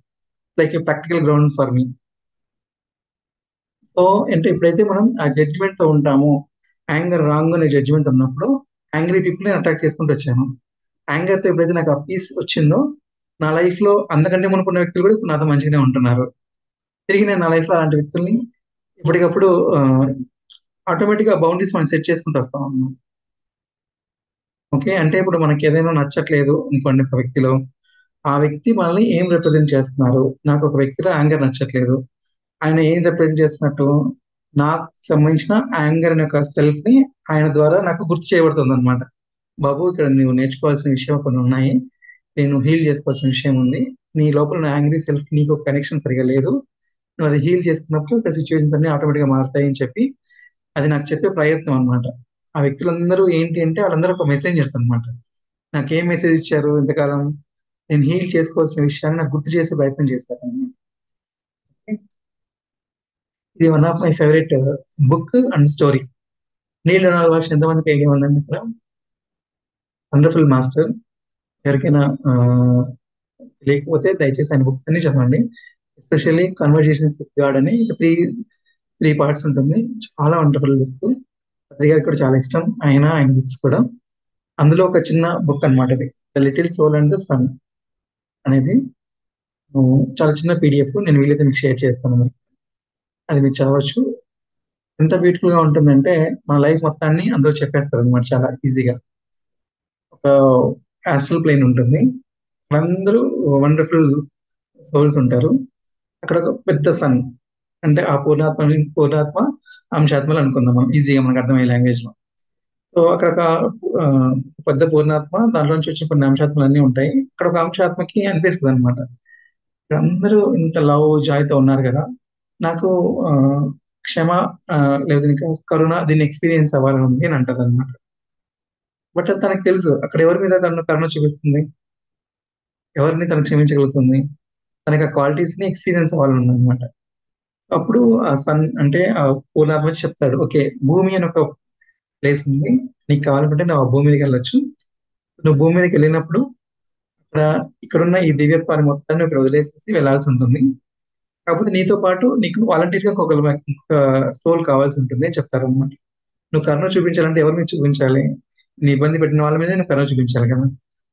Like a practical ground for me. So అంటే ఎప్పుడైతే మనం ఆ జడ్జిమెంట్ తో ఉంటామో, యాంగర్ రాంగ్ అనే జడ్జిమెంట్ ఉన్నప్పుడు యాంగ్రీ పీపుల్ నేను అట్రాక్ట్ చేసుకుంటూ వచ్చాను. యాంగర్ తో ఎప్పుడైతే నాకు ఆ పీస్ వచ్చిందో నా లైఫ్ లో అంతకంటే మునుకున్న వ్యక్తులు కూడా ఇప్పుడు నాతో మంచిగానే ఉంటున్నారు. తిరిగి నేను నా లైఫ్ లో అలాంటి వ్యక్తుల్ని ఎప్పటికప్పుడు ఆటోమేటిక్ గా బౌండరీస్ మనం సెట్ చేసుకుంటూ వస్తాం అన్నమాట. ఓకే, అంటే ఇప్పుడు మనకి ఏదైనా నచ్చట్లేదు అనుకోండి ఒక వ్యక్తిలో, ఆ వ్యక్తి మనల్ని ఏం రిప్రజెంట్ చేస్తున్నారు. నాకు ఒక వ్యక్తిలో యాంగర్ నచ్చట్లేదు, ఆయన ఏం రిప్రజెంట్ చేస్తున్నట్టు, నాకు సంబంధించిన యాంగర్ అనే ఒక సెల్ఫ్ ని ఆయన ద్వారా నాకు గుర్తు చేయబడుతుంది అనమాట. బాబు, ఇక్కడ నువ్వు నేర్చుకోవాల్సిన విషయం కొన్ని ఉన్నాయి, నేను హీల్ చేసుకోవాల్సిన విషయం ఉంది, నీ లోపల నా యాంగ్రీ సెల్ఫ్ నీకు ఒక కనెక్షన్ సరిగా లేదు, నువ్వు అది హీల్ చేస్తున్నప్పుడు ఇక్కడ సిచ్యువేషన్స్ అన్ని ఆటోమేటిక్ గా మారుతాయి అని చెప్పి అది నాకు చెప్పే ప్రయత్నం అనమాట. ఆ వ్యక్తులందరూ ఏంటి అంటే వాళ్ళందరూ ఒక మెసేంజర్స్ అనమాట. నాకేం మెసేజ్ ఇచ్చారు ఇంతకాలం, నేను హీల్ చేసుకోవాల్సిన విషయాన్ని నాకు గుర్తు చేసే ప్రయత్నం చేశారు అన్నమాట. ఇది one of my favourite book and story. నీళ్ళు నాలుగు భాష ఎంతమందికి ఐడియా ఉందండి ఇక్కడ? Wonderful master. ఎవరికైనా లేకపోతే దయచేసి ఆయన బుక్స్ అన్ని చదవండి. ఎస్పెషల్లీ కన్వర్జేషన్స్ విత్ గాడ్ అని త్రీ త్రీ పార్ట్స్ ఉంటుంది. చాలా వండర్ఫుల్ బుక్. పత్రి గారికి కూడా చాలా ఇష్టం ఆయన బుక్స్ కూడా. అందులో ఒక చిన్న బుక్ అన్నమాట ఇది, the little soul and the sun అనేది. చాలా చిన్న పీడిఎఫ్, నేను వీలైతే మీకు షేర్ చేస్తాను మరి. అది మీరు చదవచ్చు. ఎంత బ్యూటిఫుల్ గా ఉంటుందంటే మన లైఫ్ మొత్తాన్ని అందులో చెప్పేస్తారు అనమాట చాలా ఈజీగా. ఒక యాస్ట్రల్ ప్లేన్ ఉంటుంది, అందరూ వండర్ఫుల్ సోల్స్ ఉంటారు. అక్కడ ఒక పెద్ద సన్, అంటే ఆ పూర్ణాత్మ అంశాత్మలు అనుకుందాం మనం ఈజీగా మనకు అర్థమయ్యే లాంగ్వేజ్ లో. సో అక్కడ ఒక ఆ, పెద్ద పూర్ణాత్మ, దాంట్లో నుంచి వచ్చిన కొన్ని అంశాత్మలు అన్ని ఉంటాయి. అక్కడ ఒక అంశాత్మకి అనిపిస్తుంది అనమాట, ఇక్కడ అందరూ ఇంత లవ్ జాయ్ తో ఉన్నారు కదా, నాకు ఆ, క్షమ, ఆ, లేదు ఇంకా కరుణ, దీన్ని ఎక్స్పీరియన్స్ అవ్వాలని ఉంది అని అంటది అనమాట. బట్ అది తనకు తెలుసు అక్కడ ఎవరి మీద తను కరుణ చూపిస్తుంది, ఎవరిని తను క్షమించగలుగుతుంది, తనకి ఆ క్వాలిటీస్ ని ఎక్స్పీరియన్స్ అవ్వాలని ఉంది అనమాట. అప్పుడు ఆ సన్ అంటే ఆ పూర్ణాత్మ వచ్చి చెప్తాడు, ఓకే, భూమి అని ఒక ప్లేస్ ఉంది, నీకు కావాలనుకుంటే నువ్వు ఆ భూమి మీదకి వెళ్ళొచ్చు. నువ్వు భూమి మీదకి వెళ్ళినప్పుడు ఇక్కడ ఇక్కడున్న ఈ దివ్యత్వాన్ని మొత్తాన్ని ఇక్కడ వదిలేసేసి వెళ్ళాల్సి ఉంటుంది. కాకపోతే నీతో పాటు నీకు వాలంటీర్ గా ఇంకొక సోల్ కావాల్సి ఉంటుంది అని చెప్తారు అనమాట. నువ్వు కరుణ చూపించాలంటే ఎవరి మీద చూపించాలి? నీ ఇబ్బంది పెట్టిన వాళ్ళ మీద నువ్వు కరుణ చూపించాలి కదా.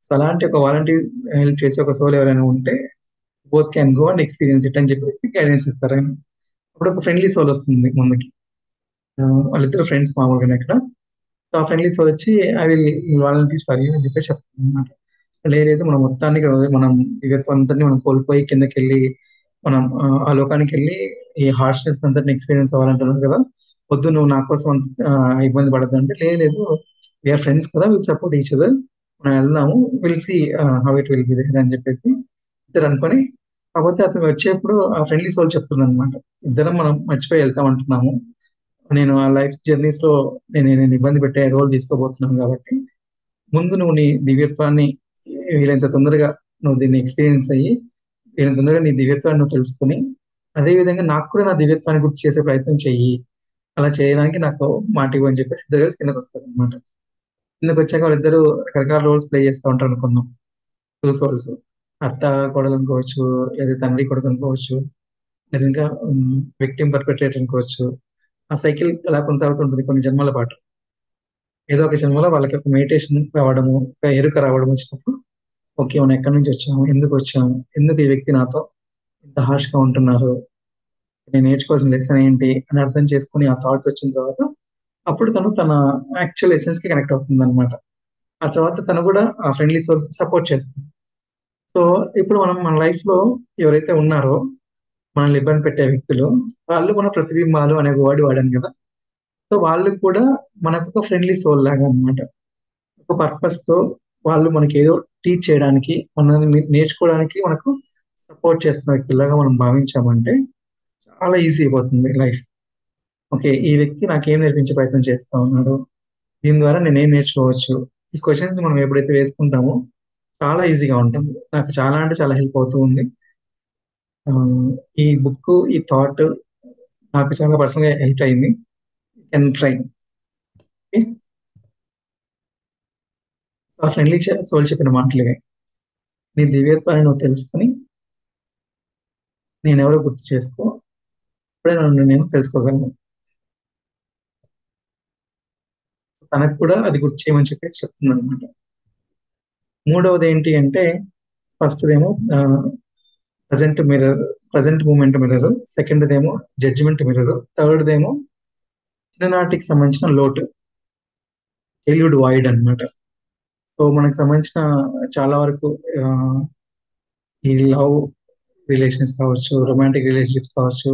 సో అలాంటి ఒక వాలంటీర్ హెల్ప్ చేసే ఒక సోల్ ఎవరైనా ఉంటే both can go and experience it అని చెప్పేసి గైడెన్స్ ఇస్తారు ఆయన. అప్పుడు ఒక ఫ్రెండ్లీ సోల్ వస్తుంది ముందుకి. వాళ్ళిద్దరు ఫ్రెండ్స్ మామూలుగానే అక్కడ. సో ఆ ఫ్రెండ్లీ సోల్ వచ్చి I will volunteer for you అని చెప్పేసి చెప్తాను అనమాట. లేదు మనం మొత్తానికి మనం దివ్యత్వం అంతటిని మనం కోల్పోయి కిందకి వెళ్ళి మనం ఆ లోకానికి వెళ్ళి ఈ హార్ష్నెస్ అంతటిని ఎక్స్పీరియన్స్ అవ్వాలంటున్నారు కదా, వద్దు నువ్వు నా కోసం ఇబ్బంది పడద్దు అంటే, లేదు వీఆర్ ఫ్రెండ్స్ కదా, విల్ సపోర్ట్ ఈచ్ అదర్, మనం వెళ్దాము, will see how it will be there అని చెప్పేసి ఇద్దరు అనుకొని. కాకపోతే అతను వచ్చేప్పుడు ఆ ఫ్రెండ్లీ సోల్ చెప్తుంది అనమాట, ఇద్దరం మనం మర్చిపోయి వెళ్తాం అంటున్నాము, నేను ఆ లైఫ్ జర్నీస్ లో నేను ఇబ్బంది పెట్టే రోల్ తీసుకోబోతున్నాను కాబట్టి ముందు నువ్వు నీ దివ్యత్వాన్ని వీలైనంత తొందరగా నువ్వు దీన్ని ఎక్స్పీరియన్స్ అయ్యి వీలైనంత తొందరగా నీ దివ్యత్వాన్ని నువ్వు తెలుసుకుని అదే విధంగా నాకు కూడా నా దివ్యత్వాన్ని గుర్తు చేసే ప్రయత్నం చెయ్యి, అలా చేయడానికి నాకు మాట ఇవ్వు అని చెప్పేసి ఇద్దరు కలిసి కిందకు వస్తారు అనమాట. కిందకు వచ్చాక వాళ్ళిద్దరు రకరకాల రోల్స్ ప్లే చేస్తూ ఉంటారు అనుకుందాం. టూ సోల్స్, అత్త కోడలు అనుకోవచ్చు, లేదా తండ్రి కొడుకు అనుకోవచ్చు, లేదా ఇంకా విక్టిమ్ పర్పెట్రేటర్ అనుకోవచ్చు. ఆ సైకిల్ అలా కొనసాగుతుంటుంది కొన్ని జన్మల పాటు. ఏదో ఒక జన్మలో వాళ్ళకి ఒక మెడిటేషన్ రావడము, ఒక ఎరుక రావడం వచ్చినప్పుడు, ఓకే మనం ఎక్కడి నుంచి వచ్చాము, ఎందుకు వచ్చాము, ఎందుకు ఈ వ్యక్తి నాతో ఇంత హార్ష్ గా ఉంటున్నారు, నేను నేర్చుకోవాల్సిన లెసన్ ఏంటి అని అర్థం చేసుకుని ఆ థాట్స్ వచ్చిన తర్వాత అప్పుడు తను తన యాక్చువల్ ఎసెన్స్ కి కనెక్ట్ అవుతుంది అనమాట. ఆ తర్వాత తను కూడా ఆ ఫ్రెండ్లీ సోల్ సపోర్ట్ చేస్తుంది. సో ఇప్పుడు మనం మన లైఫ్ లో ఎవరైతే ఉన్నారో మనల్ని ఇబ్బంది పెట్టే వ్యక్తులు, వాళ్ళు మన ప్రతిబింబాలు అనే వర్డ్ వాడాను కదా, సో వాళ్ళు కూడా మనకు ఒక ఫ్రెండ్లీ సోల్ లాగా అన్నమాట. ఒక పర్పస్ తో వాళ్ళు మనకి ఏదో టీచ్ చేయడానికి, మనల్ని నేర్చుకోవడానికి మనకు సపోర్ట్ చేస్తున్న వ్యక్తులాగా మనం భావించామంటే చాలా ఈజీ అయిపోతుంది లైఫ్. ఓకే ఈ వ్యక్తి నాకేం నేర్పించే ప్రయత్నం చేస్తా ఉన్నాడు, దీని ద్వారా నేనేం నేర్చుకోవచ్చు, ఈ క్వశ్చన్స్ మనం ఎప్పుడైతే వేసుకుంటామో చాలా ఈజీగా ఉంటుంది. నాకు చాలా అంటే చాలా హెల్ప్ అవుతూ ఉంది. ఆ, ఈ బుక్, ఈ థాట్ నాకు చాలా పర్సనల్ గా హెల్ప్ అయింది. Can try. ఆ ఫ్రెండ్లీ సోల్ చెప్పిన మాటలే, నీ దివ్యత్వాన్ని నువ్వు తెలుసుకుని నేనెవరో గుర్తు చేసుకో, ఇప్పుడే నన్ను నేను తెలుసుకోగలను. తనకు కూడా అది గుర్తు చేయమని చెప్పేసి చెప్తున్నాను అనమాట. మూడవది ఏంటి అంటే, ఫస్ట్ ఏమో present mirror, present moment mirror, second దేమో జడ్జిమెంట్ మిర్రర్, థర్డ్ దేమో చిన్ననాటికి సంబంధించిన లోటు, చైల్డ్హుడ్ వాయిడ్ అన్నమాట. సో మనకు సంబంధించిన చాలా వరకు ఆ, ఈ లవ్ రిలేషన్స్ కావచ్చు, రొమాంటిక్ రిలేషన్షిప్స్ కావచ్చు,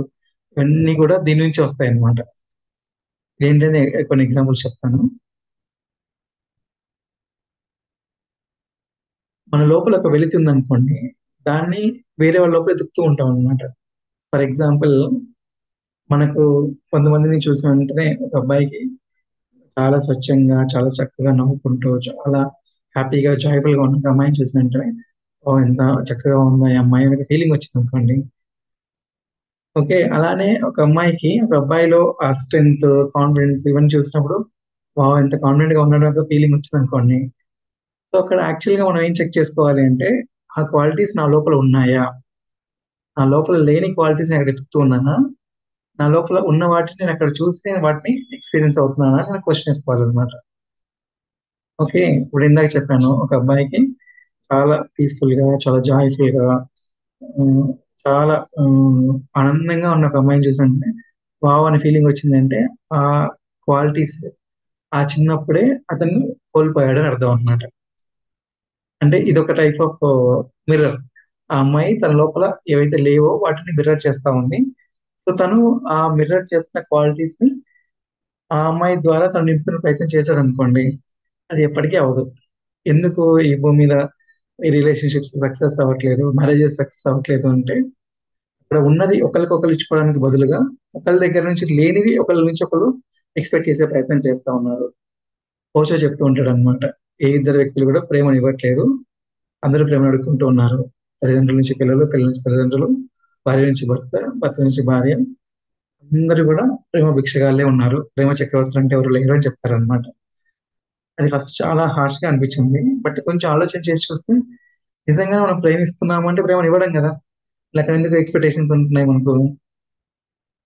ఇవన్నీ కూడా దీని నుంచి వస్తాయి అన్నమాట. ఏంటంటే కొన్ని ఎగ్జాంపుల్స్ చెప్తాను. మన లోపల ఒక వెలితి ఉందనుకోండి, దాన్ని వేరే వాళ్ళ లోపల ఎదుగుతూ ఉంటాం అనమాట. ఫర్ ఎగ్జాంపుల్, మనకు కొంతమందిని చూసిన వెంటనే ఒక అబ్బాయికి చాలా స్వచ్ఛంగా, చాలా చక్కగా నవ్వుకుంటూ, చాలా హ్యాపీగా, జాయ్ఫుల్ గా ఉన్న ఒక అమ్మాయిని చూసిన వెంటనే, ఓ ఎంత చక్కగా ఉందా ఈ అమ్మాయి అనే ఫీలింగ్ వచ్చింది అనుకోండి. ఓకే అలానే ఒక అమ్మాయికి ఒక అబ్బాయిలో ఆ స్ట్రెంగ్త్, కాన్ఫిడెన్స్ ఇవన్నీ చూసినప్పుడు, వావ్ ఎంత కాన్ఫిడెంట్ గా ఉన్నాడు ఒక ఫీలింగ్ వచ్చింది అనుకోండి. సో అక్కడ యాక్చువల్ గా మనం ఏం చెక్ చేసుకోవాలి అంటే, ఆ క్వాలిటీస్ నా లోపల ఉన్నాయా, నా లోపల లేని క్వాలిటీస్ నేను అక్కడ ఎత్తుకుతూ ఉన్నానా, నా లోపల ఉన్న వాటిని నేను అక్కడ చూసి నేను వాటిని ఎక్స్పీరియన్స్ అవుతున్నానా అని క్వశ్చన్ వేసుకోవాలన్నమాట. ఓకే ఇప్పుడు ఇందాక చెప్పాను, ఒక అబ్బాయికి చాలా పీస్ఫుల్ గా, చాలా జాయ్ఫుల్ గా, ఉమ్, చాలా ఆనందంగా ఉన్న ఒక అమ్మాయిని చూసంటే వావ్ అనే ఫీలింగ్ వచ్చిందంటే, ఆ క్వాలిటీస్ ఆ చిన్నప్పుడే అతను కోల్పోయాడని అర్థం అన్నమాట. అంటే ఇదొక టైప్ ఆఫ్ మిర్రర్. ఆ అమ్మాయి తన లోపల ఏవైతే లేవో వాటిని మిర్రర్ చేస్తా ఉంది. సో తను ఆ మిర్రర్ చేస్తున్న క్వాలిటీస్ ని ఆ అమ్మాయి ద్వారా తను నింపుకునే ప్రయత్నం చేశాడు అనుకోండి, అది ఎప్పటికీ అవ్వదు. ఎందుకు ఈ భూమి మీద ఈ రిలేషన్షిప్స్ సక్సెస్ అవ్వట్లేదు, మ్యారేజెస్ సక్సెస్ అవ్వట్లేదు అంటే, ఇక్కడ ఉన్నది ఒకరికొకరు ఇచ్చుకోవడానికి బదులుగా ఒకరి దగ్గర నుంచి లేనివి ఒకరి నుంచి ఒకరు ఎక్స్పెక్ట్ చేసే ప్రయత్నం చేస్తా ఉన్నారు. ఓషో చెప్తూ ఉంటాడు అనమాట, ఏ ఇద్దరు వ్యక్తులు కూడా ప్రేమను ఇవ్వట్లేదు, అందరూ ప్రేమను అడుక్కుంటూ ఉన్నారు. తల్లిదండ్రుల నుంచి పిల్లలు, పిల్లల నుంచి తల్లిదండ్రులు, భార్య నుంచి భర్త, భర్త నుంచి భార్య, అందరూ కూడా ప్రేమ భిక్షగాళ్ళే ఉన్నారు, ప్రేమ చక్రవర్తులు అంటే ఎవరు లేరు అని చెప్తారనమాట. అది ఫస్ట్ చాలా హార్ష్ గా అనిపించింది, బట్ కొంచెం ఆలోచన చేసి చూస్తే నిజంగా మనం ప్రేమిస్తున్నాము అంటే ప్రేమను ఇవ్వడం కదా, లేక ఎందుకు ఎక్స్పెక్టేషన్స్ ఉంటున్నాయి మనకు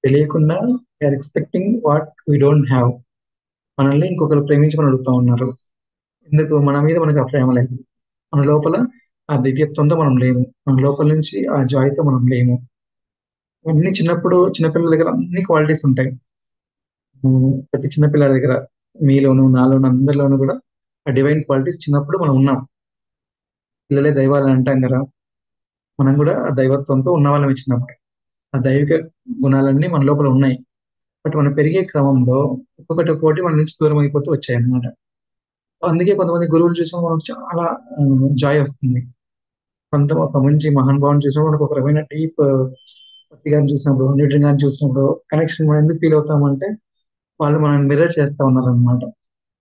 తెలియకుండా, are expecting what we don't have. మనల్ని ఇంకొకరు ప్రేమించమని అడుగుతా ఉన్నారు, ఎందుకు మన మీద మనకు ఆ ప్రేమ లేదు, మన లోపల ఆ దివ్యత్వంతో మనం లేము, మన లోపల నుంచి ఆ జాయ్తో మనం లేము. అన్ని చిన్నప్పుడు చిన్నపిల్లల దగ్గర అన్ని క్వాలిటీస్ ఉంటాయి. ప్రతి చిన్నపిల్లల దగ్గర మీలోను నాలోను అందరిలోనూ కూడా ఆ డివైన్ క్వాలిటీస్ చిన్నప్పుడు మనం ఉన్నాం. పిల్లలే దైవాలు అని అంటాం కదా, మనం కూడా ఆ దైవత్వంతో ఉన్నవాళ్ళం ఇచ్చినప్పుడు. ఆ దైవిక గుణాలన్నీ మన లోపల ఉన్నాయి. బట్ మనం పెరిగే క్రమంలో ఒక్కొక్కటి మన నుంచి దూరం అయిపోతూ వచ్చాయన్నమాట. అందుకే కొంతమంది గురువులు చూసినప్పుడు మనకు చాలా జాయ్ వస్తుంది. ఒక మంచి మహానుభావుని చూసినప్పుడు మనకు ఒక రకమైన డీప్ భక్తి గారిని చూసినప్పుడు, న్యూటన్ గారిని చూసినప్పుడు కనెక్షన్ మనం ఎందుకు ఫీల్ అవుతామంటే వాళ్ళు మనల్ని మిర్రర్ చేస్తా ఉన్నారనమాట.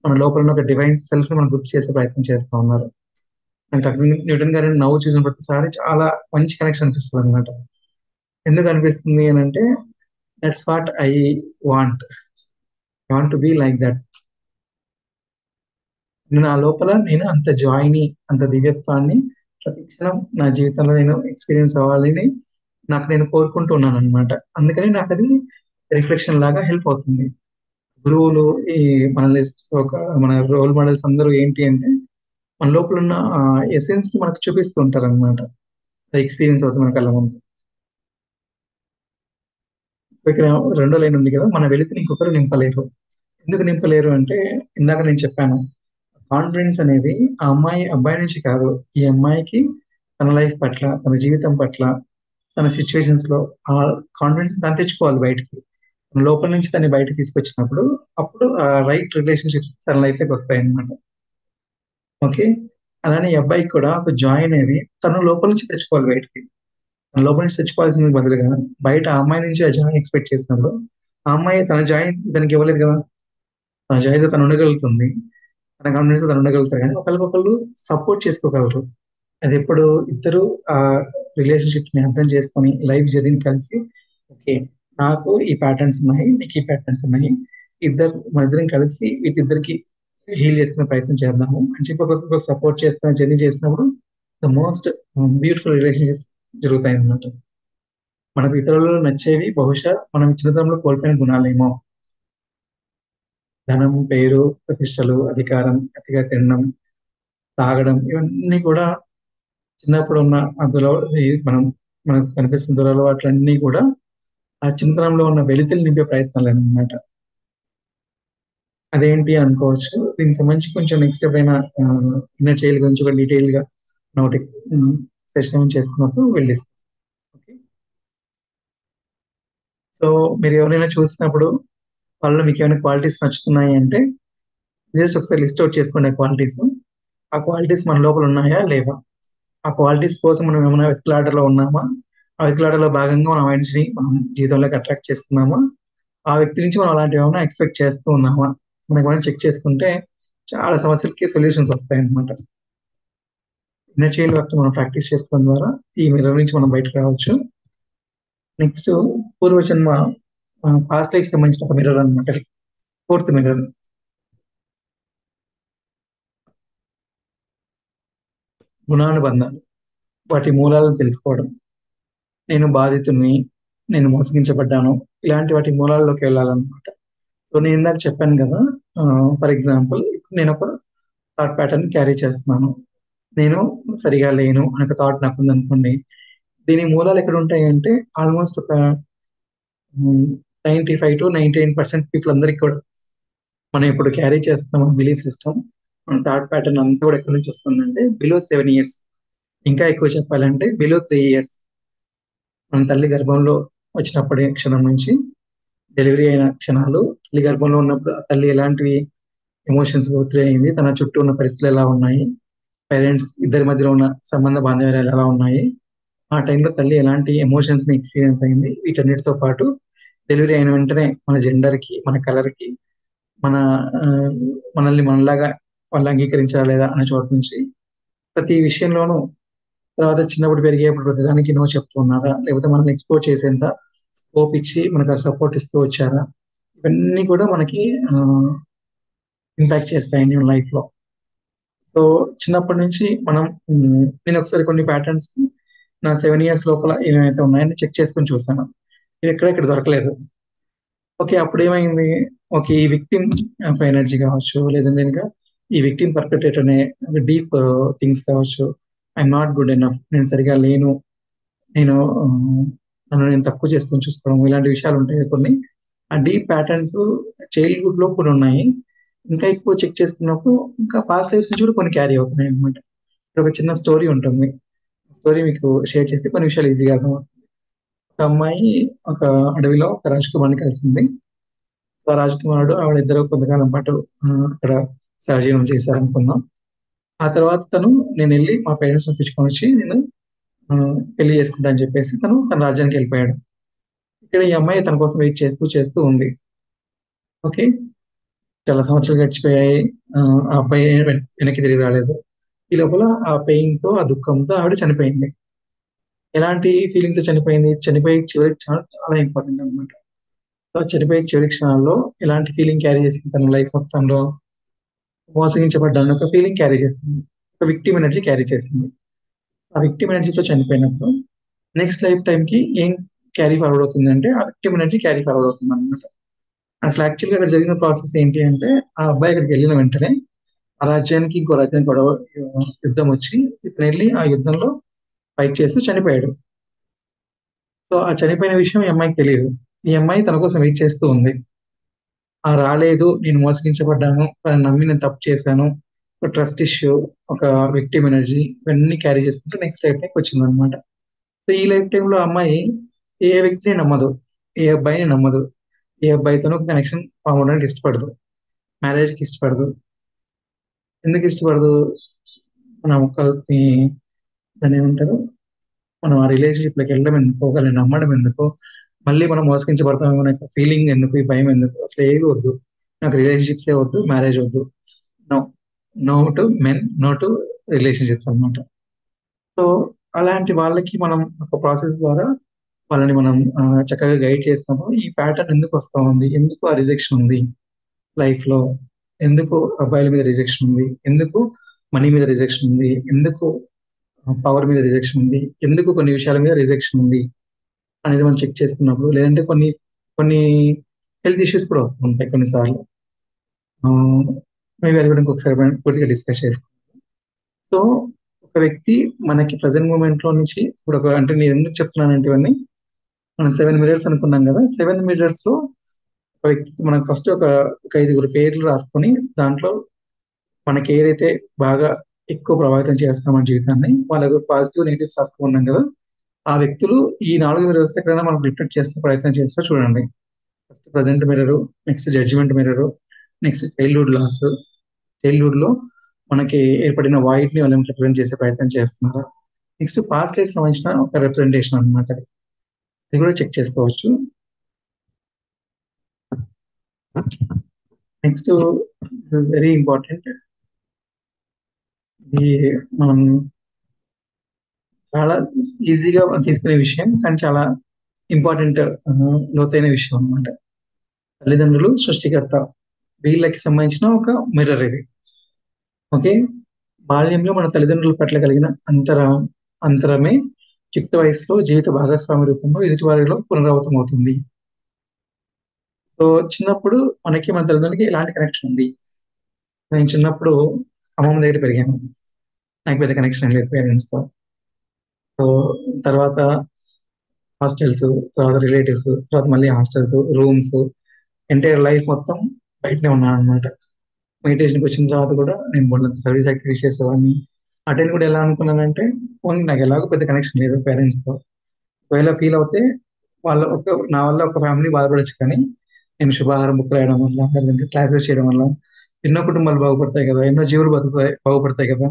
మన లోపల ఉన్న ఒక డివైన్ సెల్ఫ్ ని మనం గుర్తు చేసే ప్రయత్నం చేస్తా ఉన్నారు. అంటే న్యూటన్ గారిని నవ్వు చూసిన ప్రతిసారి చాలా మంచి కనెక్షన్ అనిపిస్తుంది అనమాట. ఎందుకు అనిపిస్తుంది అని అంటే that's what I want want to be like that. నా లోపల నేను అంత జాయ్ని, అంత దివ్యత్వాన్ని ప్రతి క్షణం నా జీవితంలో నేను ఎక్స్పీరియన్స్ అవ్వాలని నాకు నేను కోరుకుంటూ ఉన్నాను అనమాట. అందుకని నాకు అది రిఫ్లెక్షన్ లాగా హెల్ప్ అవుతుంది. గురువులు ఈ మనల్ని ఒక మన రోల్ మోడల్స్ అందరూ ఏంటి అంటే మన లోపల ఉన్న ఎసెన్స్ ని మనకు చూపిస్తూ ఉంటారు అనమాట. ఎక్స్పీరియన్స్ అవుతుంది మన కళ్ళ ముందు. సో ఇక్కడ రెండో లైన్ ఉంది కదా, మన వెలితిని ఇంకొకరు నింపలేరు. ఎందుకు నింపలేరు అంటే ఇందాక నేను చెప్పాను, కాన్ఫిడెన్స్ అనేది ఆ అబ్బాయి నుంచి కాదు, ఈ అమ్మాయికి తన లైఫ్ పట్ల, తన జీవితం పట్ల, తన సిచ్యువేషన్స్ లో ఆ కాన్ఫిడెన్స్ తను తెచ్చుకోవాలి బయటికి. తన లోపల నుంచి తను బయటకు తీసుకొచ్చినప్పుడు అప్పుడు ఆ రైట్ రిలేషన్షిప్స్ తన లైఫ్ లోకి వస్తాయి అన్నమాట. ఓకే. అలానే ఈ అబ్బాయికి కూడా ఒక జాయ్ అనేది తను లోపల నుంచి తెచ్చుకోవాలి బయటికి. తన లోపల నుంచి తెచ్చుకోవాల్సిన బదులుగా బయట ఆ అమ్మాయి నుంచి ఆ జాయ్ ఎక్స్పెక్ట్ చేసినప్పుడు ఆ అమ్మాయి తన జాయ్ తనకి ఇవ్వలేదు కదా. తన జాయ్తో తను ఉండగలుగుతుంది, తన కాన్ఫిడెన్స్ తను ఉండగలుగుతారు, కానీ ఒకరికొకరు సపోర్ట్ చేసుకోగలరు. అది ఎప్పుడు ఇద్దరు ఆ రిలేషన్షిప్ ని అర్థం చేసుకొని లైఫ్ జర్నీని కలిసి, ఓకే నాకు ఈ ప్యాటర్న్స్ ఉన్నాయి, నీకు ఈ ప్యాటర్న్స్ ఉన్నాయి, మన ఇద్దరం కలిసి వీటిద్దరికి హీల్ చేసుకునే ప్రయత్నం చేద్దాము అని చెప్పి ఒకరికొకరు సపోర్ట్ చేసుకుని జర్నీ చేసినప్పుడు ద మోస్ట్ బ్యూటిఫుల్ రిలేషన్షిప్స్ జరుగుతాయి అన్నమాట. మనకు ఇతరులలో నచ్చేవి బహుశా మనం చిన్నతనంలో కోల్పోయిన గుణాలేమో. ధనం, పేరు, ప్రతిష్టలు, అధికారం, అతిగా తినడం, తాగడం, ఇవన్నీ కూడా చిన్నప్పుడు ఉన్న అందులో మనం మనకు కనిపిస్తున్న దురలవాట్లన్నీ కూడా ఆ చిన్నతనంలో ఉన్న వెలితిని నింపే ప్రయత్నాలు అన్నమాట. అదేంటి అనుకోవచ్చు. దీనికి సంబంధించి కొంచెం నెక్స్ట్ ఎప్పుడైనా ఇన్నర్ చైల్డ్ గురించి ఒక డీటెయిల్ గా ఒకటి సెషన్ చేసుకున్నప్పుడు వెళ్ళి. ఓకే. సో మీరు ఎవరైనా చూసినప్పుడు వాళ్ళలో మీకు ఏమైనా క్వాలిటీస్ నచ్చుతున్నాయి అంటే జస్ట్ ఒకసారి లిస్ట్ అవుట్ చేసుకోండి ఆ క్వాలిటీస్. ఆ క్వాలిటీస్ మన లోపల ఉన్నాయా లేవా, ఆ క్వాలిటీస్ కోసం మనం ఏమైనా వెతుకులాటలో ఉన్నామా, ఆ వెతుకులాటలో భాగంగా మనం ఆ మనిషిని మనం జీవితంలోకి అట్రాక్ట్ చేస్తున్నామా, ఆ వ్యక్తి నుంచి మనం అలాంటివి ఏమైనా ఎక్స్పెక్ట్ చేస్తూ ఉన్నామా, మనకి మనం చెక్ చేసుకుంటే చాలా సమస్యలకి సొల్యూషన్స్ వస్తాయి అన్నమాట. ఇన్నర్ చైల్డ్ వర్క్ మనం ప్రాక్టీస్ చేసుకోవడం ద్వారా ఈ మిర్రర్ నుంచి మనం బయటకు రావచ్చు. నెక్స్ట్ పూర్వజన్మ పాస్ట్ లైఫ్ సంబంధించిన ఒక మిర్రర్ అనమాట, ఫోర్త్ మిర్రర్. గుణానుబంధాలు, వాటి మూలాలను తెలుసుకోవడం. నేను బాధితుడిని, నేను మోసగించబడ్డాను, ఇలాంటి వాటి మూలాల్లోకి వెళ్ళాలన్నమాట. సో నేను ఇందాక చెప్పాను కదా, ఫర్ ఎగ్జాంపుల్ నేను ఒక థాట్ ప్యాటర్న్ క్యారీ చేస్తున్నాను, నేను సరిగా లేను అనే ఒక థాట్ నాకు ఉందనుకోండి. దీని మూలాలు ఎక్కడ ఉంటాయి అంటే ఆల్మోస్ట్ ఒక 95 to 99% పీపుల్ అందరికి కూడా మనం ఇప్పుడు క్యారీ చేస్తున్నాం బిలీఫ్ సిస్టమ్, మన థాట్ ప్యాటర్న్ అంతా కూడా ఎక్కడి నుంచి వస్తుందంటే బిలో 7 years, ఇంకా ఎక్కువ చెప్పాలంటే బిలో 3 years. మన తల్లి గర్భంలో వచ్చినప్పటి క్షణం నుంచి డెలివరీ అయిన క్షణాలు, తల్లి గర్భంలో ఉన్నప్పుడు ఆ తల్లి ఎలాంటివి ఎమోషన్స్ పోత్రీ అయింది, తన చుట్టూ ఉన్న పరిస్థితులు ఎలా ఉన్నాయి, పేరెంట్స్ ఇద్దరి మధ్యలో ఉన్న సంబంధ బాంధవ్యాలు ఎలా ఉన్నాయి, ఆ టైంలో తల్లి ఎలాంటి ఎమోషన్స్ ని ఎక్స్పీరియన్స్ అయింది, వీటన్నిటితో పాటు డెలివరీ అయిన వెంటనే మన జెండర్ కి, మన కలర్ కి, మన ఆ, మనల్ని మనలాగా వాళ్ళు అంగీకరించారా లేదా అనే చోటు నుంచి ప్రతి విషయంలోనూ, తర్వాత చిన్నప్పుడు పెరిగేప్పుడు ప్రతిదానికి నో చెప్తూ ఉన్నారా, లేకపోతే మనల్ని ఎక్స్పోజ్ చేసేంత స్కోప్ ఇచ్చి మనకు ఆ సపోర్ట్ ఇస్తూ వచ్చారా, ఇవన్నీ కూడా మనకి ఇంపాక్ట్ చేస్తాయి నేను లైఫ్ లో. సో చిన్నప్పటి నుంచి మనం నేను ఒకసారి కొన్ని ప్యాటర్న్స్ నా 7 years లోపల ఏమైతే ఉన్నాయని చెక్ చేసుకొని చూసాను. ఇది ఎక్కడ దొరకలేదు. ఓకే, అప్పుడు ఏమైంది, ఓకే ఈ విక్టిమ్ ఎనర్జీ కావచ్చు, లేదంటే ఇంకా ఈ విక్టిమ్ పర్పెట్రేట్ అనే డీప్ థింగ్స్ కావచ్చు, ఐఎమ్ నాట్ గుడ్ ఎనఫ్, నేను సరిగా లేను, నేను నన్ను నేను తక్కువ చేసుకొని చూసుకోవడం, ఇలాంటి విషయాలు ఉంటాయి కొన్ని. ఆ డీప్ ప్యాటర్న్స్ చైల్డ్హుడ్ లో కూడా ఉన్నాయి. ఇంకా ఎక్కువ చెక్ చేసుకున్నప్పుడు ఇంకా పాస్ట్ లైఫ్స్ నుంచి కూడా కొన్ని క్యారీ అవుతున్నాయి అనమాట. ఇక్కడ ఒక చిన్న స్టోరీ ఉంటుంది. స్టోరీ మీకు షేర్ చేసి కొన్ని విషయాలు ఈజీగా అర్థమవుతుంది. ఒక అమ్మాయి ఒక అడవిలో ఒక రాజకుమారుని కలిసింది. సో ఆ రాజకుమారుడు ఆవిడ కొంతకాలం పాటు అక్కడ సహజీవనం చేశారనుకుందాం. ఆ తర్వాత నేను వెళ్ళి మా పేరెంట్స్ పిలుచుకొని వచ్చి నేను ఆ, పెళ్లి చేసుకుంటా అని చెప్పేసి తన రాజ్యానికి వెళ్ళిపోయాడు. ఇక్కడ ఈ అమ్మాయి తన కోసం వెయిట్ చేస్తూ చేస్తూ ఉంది. ఓకే, చాలా సంవత్సరాలు గడిచిపోయాయి. ఆ అబ్బాయి వెనక్కి తిరిగి రాలేదు. ఈ లోపల ఆ పెయిన్ తో ఆ దుఃఖంతో ఆవిడ చనిపోయింది. ఎలాంటి ఫీలింగ్ తో చనిపోయింది? చనిపోయే చివరి క్షణాలు చాలా ఇంపార్టెంట్ అనమాట. సో ఆ చనిపోయే చివరి క్షణాల్లో ఎలాంటి ఫీలింగ్ క్యారీ చేసింది? తన లైఫ్ మొత్తంలో మోసగించబడ్డాను ఒక ఫీలింగ్ క్యారీ చేసింది. ఒక విక్టిమ్ ఎనర్జీ క్యారీ చేసింది. ఆ విక్టిమ్ ఎనర్జీతో చనిపోయినప్పుడు నెక్స్ట్ లైఫ్ టైం కి ఏం క్యారీ ఫార్వర్డ్ అవుతుందంటే ఆ విక్టిమ్ ఎనర్జీ క్యారీ ఫార్వర్డ్ అవుతుంది అనమాట. అసలు యాక్చువల్గా అక్కడ జరిగిన ప్రాసెస్ ఏంటి అంటే ఆ అబ్బాయి అక్కడికి వెళ్ళిన వెంటనే ఆ రాజ్యానికి ఇంకో రాజ్యానికి గొడవ యుద్ధం వచ్చి ఇతను వెళ్ళి ఆ యుద్ధంలో ఫైట్ చేస్తూ చనిపోయాడు. సో ఆ చనిపోయిన విషయం ఈ అమ్మాయికి తెలియదు. ఈ అమ్మాయి తన కోసం వెయిట్ చేస్తూ ఉంది. ఆ రాలేదు, నేను మోసగించబడ్డాను, తనని నమ్మి నేను తప్పు చేశాను, ఒక ట్రస్ట్ ఇష్యూ, ఒక విక్టిమ్ ఎనర్జీ, ఇవన్నీ క్యారీ చేసుకుంటూ నెక్స్ట్ లైఫ్ టైంకి వచ్చింది అనమాట. సో ఈ లైఫ్ టైంలో అమ్మాయి ఏ వ్యక్తిని నమ్మదు, ఏ అబ్బాయిని నమ్మదు, ఏ అబ్బాయితోనూ కనెక్షన్ ఫామ్ అవడానికి ఇష్టపడదు, మ్యారేజ్కి ఇష్టపడదు. ఎందుకు ఇష్టపడదు? మనం ఒకరిని దాన్ని ఏమంటారు, మనం ఆ రిలేషన్షిప్ లోకి వెళ్ళడం ఎందుకు, ఒకరిని నమ్మడం ఎందుకు, మళ్ళీ మనం మోసగించబడతాం అనే ఫీలింగ్ ఎందుకు, ఈ భయం ఎందుకు? అసలు ఏవి వద్దు, నాకు రిలేషన్షిప్స్ ఏ వద్దు, మ్యారేజ్ వద్దు. No, no to men, no to relationships అన్నమాట. సో అలాంటి వాళ్ళకి మనం ఒక ప్రాసెస్ ద్వారా వాళ్ళని మనం చక్కగా గైడ్ చేసినప్పుడు ఈ ప్యాటర్న్ ఎందుకు వస్తా ఉంది, ఎందుకు ఆ రిజెక్షన్ ఉంది లైఫ్ లో, ఎందుకు అబ్బాయిల మీద రిజెక్షన్ ఉంది, ఎందుకు మనీ మీద రిజెక్షన్ ఉంది, ఎందుకు పవర్ మీద రిజెక్షన్ ఉంది, ఎందుకు కొన్ని విషయాల మీద రిజెక్షన్ ఉంది అనేది మనం చెక్ చేసుకున్నప్పుడు, లేదంటే కొన్ని కొన్ని హెల్త్ ఇష్యూస్ కూడా వస్తూ ఉంటాయి కొన్నిసార్లు. మేబీ అది కూడా ఇంకొకసారి మనం పూర్తిగా డిస్కస్ చేసుకుంటాం. సో ఒక వ్యక్తి మనకి ప్రజెంట్ మూమెంట్ లో నుంచి ఇప్పుడు అంటే నేను ఎందుకు చెప్తున్నానంటే ఇవన్నీ, మనం 7 మిరర్స్ అనుకున్నాం కదా, 7 మిరర్స్ లో ఒక వ్యక్తి మనం ఫస్ట్ ఒక 5 పేర్లు రాసుకొని దాంట్లో మనకి ఏదైతే బాగా ఎక్కువ ప్రభావితం చేస్తాం మన జీవితాన్ని, వాళ్ళకు పాజిటివ్ నెగిటివ్స్ రాసుకున్నాం కదా, ఆ వ్యక్తులు ఈ 4 మిరర్స్ ఎక్కడైనా మనం రిఫ్లెక్ట్ చేసే ప్రయత్నం చేస్తే చూడండి. First present mirror, next judgement mirror, next childhood loss, childhood లో మనకి ఏర్పడిన వాయిడ్ ని వాళ్ళని రిప్రజెంట్ చేసే ప్రయత్నం చేస్తున్నారు. నెక్స్ట్ పాస్ట్ లైఫ్ సంబంధించిన ఒక రిప్రజెంటేషన్ అనమాట. అది కూడా చెక్ చేసుకోవచ్చు. నెక్స్ట్ వెరీ ఇంపార్టెంట్, ఇది మనం చాలా ఈజీగా తీసుకునే విషయం కానీ చాలా ఇంపార్టెంట్, లోతైన విషయం అన్నమాట. తల్లిదండ్రులు సృష్టికర్త, వీళ్ళకి సంబంధించిన ఒక మిర్రర్ ఇది. ఓకే, బాల్యంలో మన తల్లిదండ్రుల పట్ల కలిగిన అంతరమే యుక్త వయసులో జీవిత భాగస్వామి రూపంలో ఎదుటి వారిలో పునరావృతం అవుతుంది. సో చిన్నప్పుడు మనకి మన తల్లిదండ్రులకి ఎలాంటి కనెక్షన్ ఉంది? నేను చిన్నప్పుడు అమ్మమ్మ దగ్గర పెరిగాను, నాకు పెద్ద కనెక్షన్ లేదు పేరెంట్స్ తో. సో తర్వాత హాస్టల్స్, తర్వాత రిలేటివ్స్, తర్వాత మళ్ళీ హాస్టల్స్, రూమ్స్, ఎంటైర్ లైఫ్ మొత్తం బయటనే ఉన్నాను అనమాట. మెడిటేషన్కి వచ్చిన తర్వాత కూడా నేను వాళ్ళ సర్వీస్ యాక్టివిటీస్ చేసేవాడిని. ఆ టైం కూడా ఎలా అనుకున్నానంటే, ఓన్లీ నాకు ఎలాగో పెద్ద కనెక్షన్ లేదు పేరెంట్స్ తో, ఒకవేళ ఫీల్ అవుతే నా వల్ల ఒక ఫ్యామిలీ బాధపడచ్చు, కానీ నేను శుభాహారం బుక్ రాయడం వల్ల, లేదంటే క్లాసెస్ చేయడం వల్ల ఎన్నో కుటుంబాలు బాగుపడతాయి కదా, ఎన్నో జీవులు బాగుపడతాయి కదా,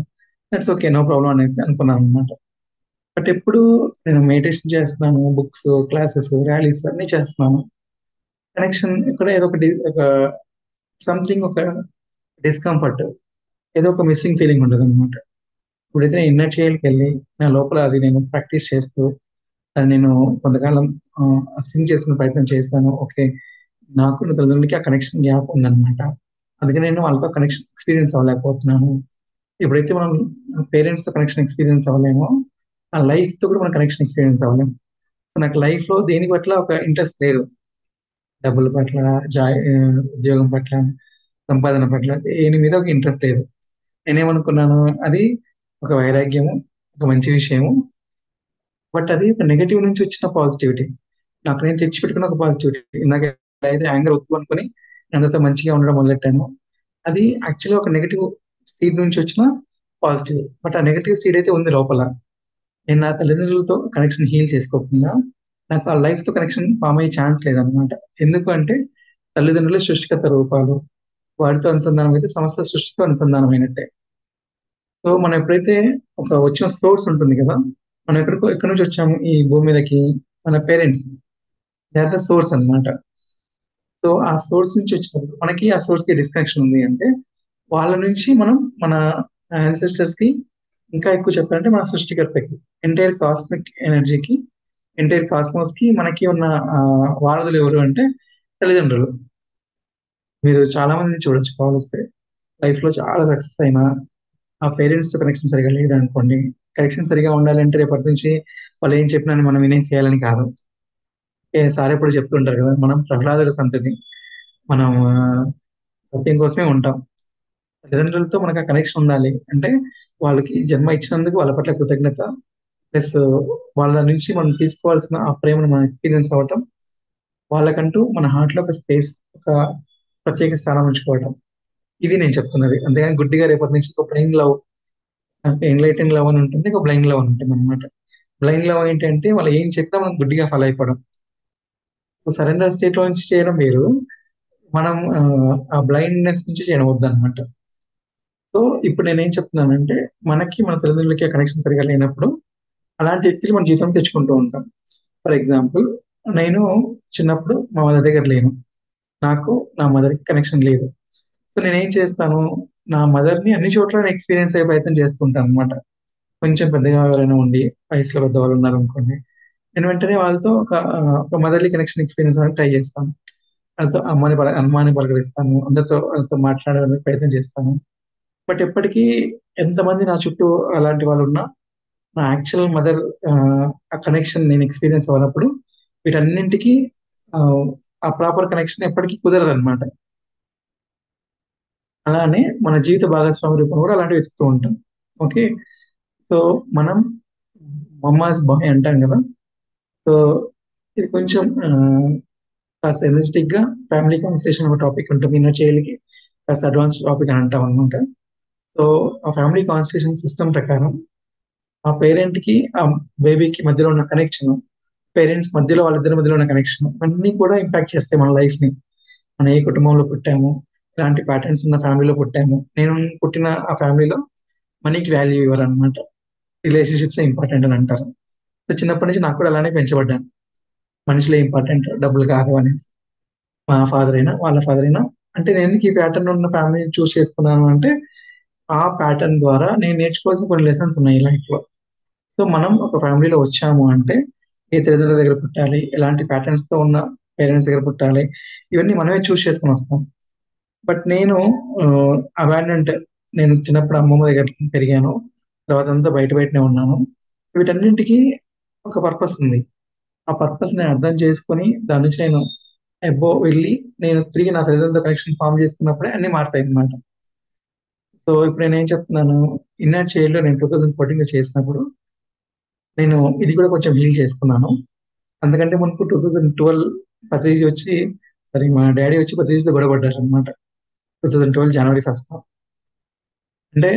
దట్స్ ఓకే, నో ప్రాబ్లం అనేసి అనుకున్నాను అనమాట. బట్ ఎప్పుడు నేను మెడిటేషన్ చేస్తున్నాను, బుక్స్, క్లాసెస్, ర్యాలీస్ అన్ని చేస్తున్నాను, కనెక్షన్ ఇక్కడ ఏదో ఒక సంథింగ్, ఒక డిస్కంఫర్ట్, ఏదో ఒక మిస్సింగ్ ఫీలింగ్ ఉంటుంది అనమాట. ఇప్పుడైతే నేను ఇన్నర్ చైల్డ్కి వెళ్ళి నా లోపల అది నేను ప్రాక్టీస్ చేస్తూ దాన్ని నేను కొంతకాలం సింగ్ చేసుకునే ప్రయత్నం చేశాను. ఓకే, నాకు నా తల్లిదండ్రులకి ఆ కనెక్షన్ గ్యాప్ ఉందన్నమాట, అందుకని నేను వాళ్ళతో కనెక్షన్ ఎక్స్పీరియన్స్ అవ్వలేకపోతున్నాను. ఎప్పుడైతే మనం పేరెంట్స్ తో కనెక్షన్ ఎక్స్పీరియన్స్ అవ్వలేమో, ఆ లైఫ్ తో కూడా మనం కనెక్షన్ ఎక్స్పీరియన్స్ అవ్వలేము. నాకు లైఫ్ లో దేని పట్ల ఒక ఇంట్రెస్ట్ లేదు, డబ్బుల పట్ల, ఉద్యోగం పట్ల, సంపాదన పట్ల, దేని మీద ఒక ఇంట్రెస్ట్ లేదు. నేనేమనుకున్నాను, అది ఒక వైరాగ్యము, ఒక మంచి విషయము, బట్ అది ఒక నెగటివ్ నుంచి వచ్చిన పాజిటివిటీ, నాకు నేను తెచ్చిపెట్టుకున్న ఒక పాజిటివిటీ. ఇందాక అయితే యాంగర్ వద్దు అనుకుని అందరితో మంచిగా ఉండడం మొదలెట్టాను. అది యాక్చువల్లీ ఒక నెగటివ్ సీడ్ నుంచి వచ్చిన పాజిటివ్. బట్ ఆ నెగటివ్ సీడ్ అయితే ఉంది లోపల. నేను నా తల్లిదండ్రులతో కనెక్షన్ హీల్ చేసుకోకుండా నాకు ఆ లైఫ్ తో కనెక్షన్ ఫామ్ అయ్యే ఛాన్స్ లేదనమాట. ఎందుకు అంటే తల్లిదండ్రులు సృష్టికర్త రూపాలు. వారితో అనుసంధానం అయితే సమస్త సృష్టితో అనుసంధానమైనట్టే. సో మనం ఎప్పుడైతే ఒక వచ్చిన సోర్స్ ఉంటుంది కదా, మనం ఎక్కడి నుంచి వచ్చాము ఈ భూమి మీదకి, మన parents they are the source అన్నమాట. సో ఆ సోర్స్ నుంచి వచ్చినప్పుడు మనకి ఆ సోర్స్ కి డిస్కనెక్షన్ ఉంది అంటే వాళ్ళ నుంచి మనం మన యాన్సెస్టర్స్ కి, ఇంకా ఎక్కువ చెప్పాలంటే మన సృష్టికర్తకి, ఎంటైర్ కాస్మిక్ ఎనర్జీకి, ఎంటైర్ కాస్మోస్ కి మనకి ఉన్న వారధులు ఎవరు అంటే తల్లిదండ్రులు. మీరు చాలా మందిని చూడొచ్చు కావలిస్తే, లైఫ్ లో చాలా సక్సెస్ అయినా ఆ పేరెంట్స్ తో కనెక్షన్ సరిగా లేదనుకోండి. కనెక్షన్ సరిగా ఉండాలంటే రేపటి నుంచి వాళ్ళు ఏం చెప్పినా మనం వినేసేయాలని కాదు. సార్ ఎప్పుడు చెప్తుంటారు కదా, మనం ప్రహ్లాదుల సంతతి, మనం సత్యం కోసమే ఉంటాం. తల్లిదండ్రులతో మనకు ఆ కనెక్షన్ ఉండాలి అంటే వాళ్ళకి జన్మ ఇచ్చినందుకు వాళ్ళ పట్ల కృతజ్ఞత, ప్లస్ వాళ్ళ నుంచి మనం తీసుకోవాల్సిన ఆ ప్రేమను మనం ఎక్స్పీరియన్స్ అవ్వటం, వాళ్ళకంటూ మన హార్ట్ లో ఒక స్పేస్, ఒక ప్రత్యేక స్థానం ఉంచుకోవటం. ఇది నేను చెప్తున్నది. అంతేగాని గుడ్డిగా రేపటి నుంచి ఒక ప్లెయిన్ లవ్, ఎన్లైటెన్ లవ్ అని ఉంటుంది, ఒక బ్లైండ్ లవ్ అని ఉంటుంది అనమాట. బ్లైండ్ లవ్ ఏంటంటే వాళ్ళు ఏం చెప్పినా మనం గుడ్డిగా ఫాలో అయిపోవడం. సో సరెండర్ స్టేట్ లో నుంచి చేయడం వేరు, మనం ఆ బ్లైండ్నెస్ నుంచి చేయడం వద్దు అనమాట. సో ఇప్పుడు నేనేం చెప్తున్నానంటే మనకి మన తల్లిదండ్రులకి ఆ కనెక్షన్ సరిగా లేనప్పుడు అలాంటి వ్యక్తులు మన జీవితం తెచ్చుకుంటూ ఉంటాం. ఫర్ ఎగ్జాంపుల్, నేను చిన్నప్పుడు మా మదర్ దగ్గర లేను, నాకు నా మదర్ కి కనెక్షన్ లేదు. సో నేనేం చేస్తాను, నా మదర్ ని అన్ని చోట్ల ఎక్స్పీరియన్స్ అయ్యే ప్రయత్నం చేస్తుంటాను అనమాట. కొంచెం పెద్దగా ఎవరైనా ఉండి వయసులో పెద్దవాళ్ళు ఉన్నారు అనుకోండి, నేను వెంటనే వాళ్ళతో ఒక మదర్లీ కనెక్షన్ ఎక్స్పీరియన్స్ అనేది ట్రై చేస్తాను. వాళ్ళతో అమ్మాని పలకరిస్తాను, వాళ్ళతో మాట్లాడడానికి ప్రయత్నం చేస్తాను. బట్ ఎప్పటికీ ఎంతమంది నా చుట్టూ అలాంటి వాళ్ళు ఉన్నా నా యాక్చువల్ మదర్ ఆ కనెక్షన్ నేను ఎక్స్పీరియన్స్ అవ్వనప్పుడు వీటన్నింటికి ఆ, ఆ ప్రాపర్ కనెక్షన్ ఎప్పటికీ కుదరదు అనమాట. అలానే మన జీవిత భాగస్వామి రూపం కూడా అలాంటి వెతుకుతూ ఉంటాం. ఓకే. సో మనం మమ్మాస్ బాయ్ అంటాం కదా. సో ఇది కొంచెం కాస్త ఎనర్జెటిక్ గా ఫ్యామిలీ కాన్స్టిట్యూషన్ ఒక టాపిక్ ఉంటుంది, ఇన్నర్ చైల్డ్ కాస్త అడ్వాన్స్ టాపిక్ అని అంటాం అనమాట. సో ఆ ఫ్యామిలీ కాన్స్టిట్యూషన్ సిస్టమ్ ప్రకారం ఆ పేరెంట్ కి ఆ బేబీకి మధ్యలో ఉన్న కనెక్షన్, పేరెంట్స్ మధ్యలో వాళ్ళిద్దరి మధ్యలో ఉన్న కనెక్షన్ అన్ని కూడా ఇంపాక్ట్ చేస్తాయి మన లైఫ్ ని. మనం ఏ కుటుంబంలో పుట్టాము, ఇలాంటి ప్యాటర్న్స్ ఉన్న ఫ్యామిలీలో పుట్టాము. నేను పుట్టిన ఆ ఫ్యామిలీలో మనీకి వాల్యూ ఇవ్వరు అనమాట, రిలేషన్షిప్స్ ఇంపార్టెంట్ అని అంటారు. సో చిన్నప్పటి నుంచి నాకు కూడా అలానే పెంచబడ్డాను, మనుషులే ఇంపార్టెంట్, డబ్బులు కాదు అనేసి. మా ఫాదర్ అయినా వాళ్ళ ఫాదర్ అయినా, అంటే నేను ఎందుకు ఈ ప్యాటర్న్ ఉన్న ఫ్యామిలీని చూస్ చేసుకున్నాను అంటే ఆ ప్యాటర్న్ ద్వారా నేను నేర్చుకోవాల్సిన కొన్ని లెసన్స్ ఉన్నాయి లైఫ్ లో. సో మనం ఒక ఫ్యామిలీలో వచ్చాము అంటే ఏ తల్లిదండ్రుల దగ్గర పుట్టాలి, ఎలాంటి ప్యాటర్న్స్ తో ఉన్న పేరెంట్స్ దగ్గర పుట్టాలి, ఇవన్నీ మనమే చూస్ చేసుకుని వస్తాం. బట్ నేను అబాండెంట్, నేను చిన్నప్పుడు అమ్మమ్మ దగ్గర పెరిగాను, తర్వాత అంతా బయట బయటనే ఉన్నాను. వీటన్నింటికి ఒక పర్పస్ ఉంది. ఆ పర్పస్ నేను అర్థం చేసుకొని దాని నుంచి నేను అబ్బో వెళ్ళి నేను తిరిగి నా తల్లిదండ్రులతో కనెక్షన్ ఫామ్ చేసుకున్నప్పుడే అన్ని మారుతాయి అన్నమాట. సో ఇప్పుడు నేను ఏం చెప్తున్నాను, ఇన్నర్ చైల్డ్ లో నేను 2014 లో చేసినప్పుడు నేను ఇది కూడా కొంచెం హీల్ చేసుకున్నాను. అందుకంటే మనకు 2012 పత్రిజీ వచ్చి, సారీ మా డాడీ వచ్చి పత్రిజీతో గొడవపడ్డారు అనమాట. 2012 జనవరి 1 అంటే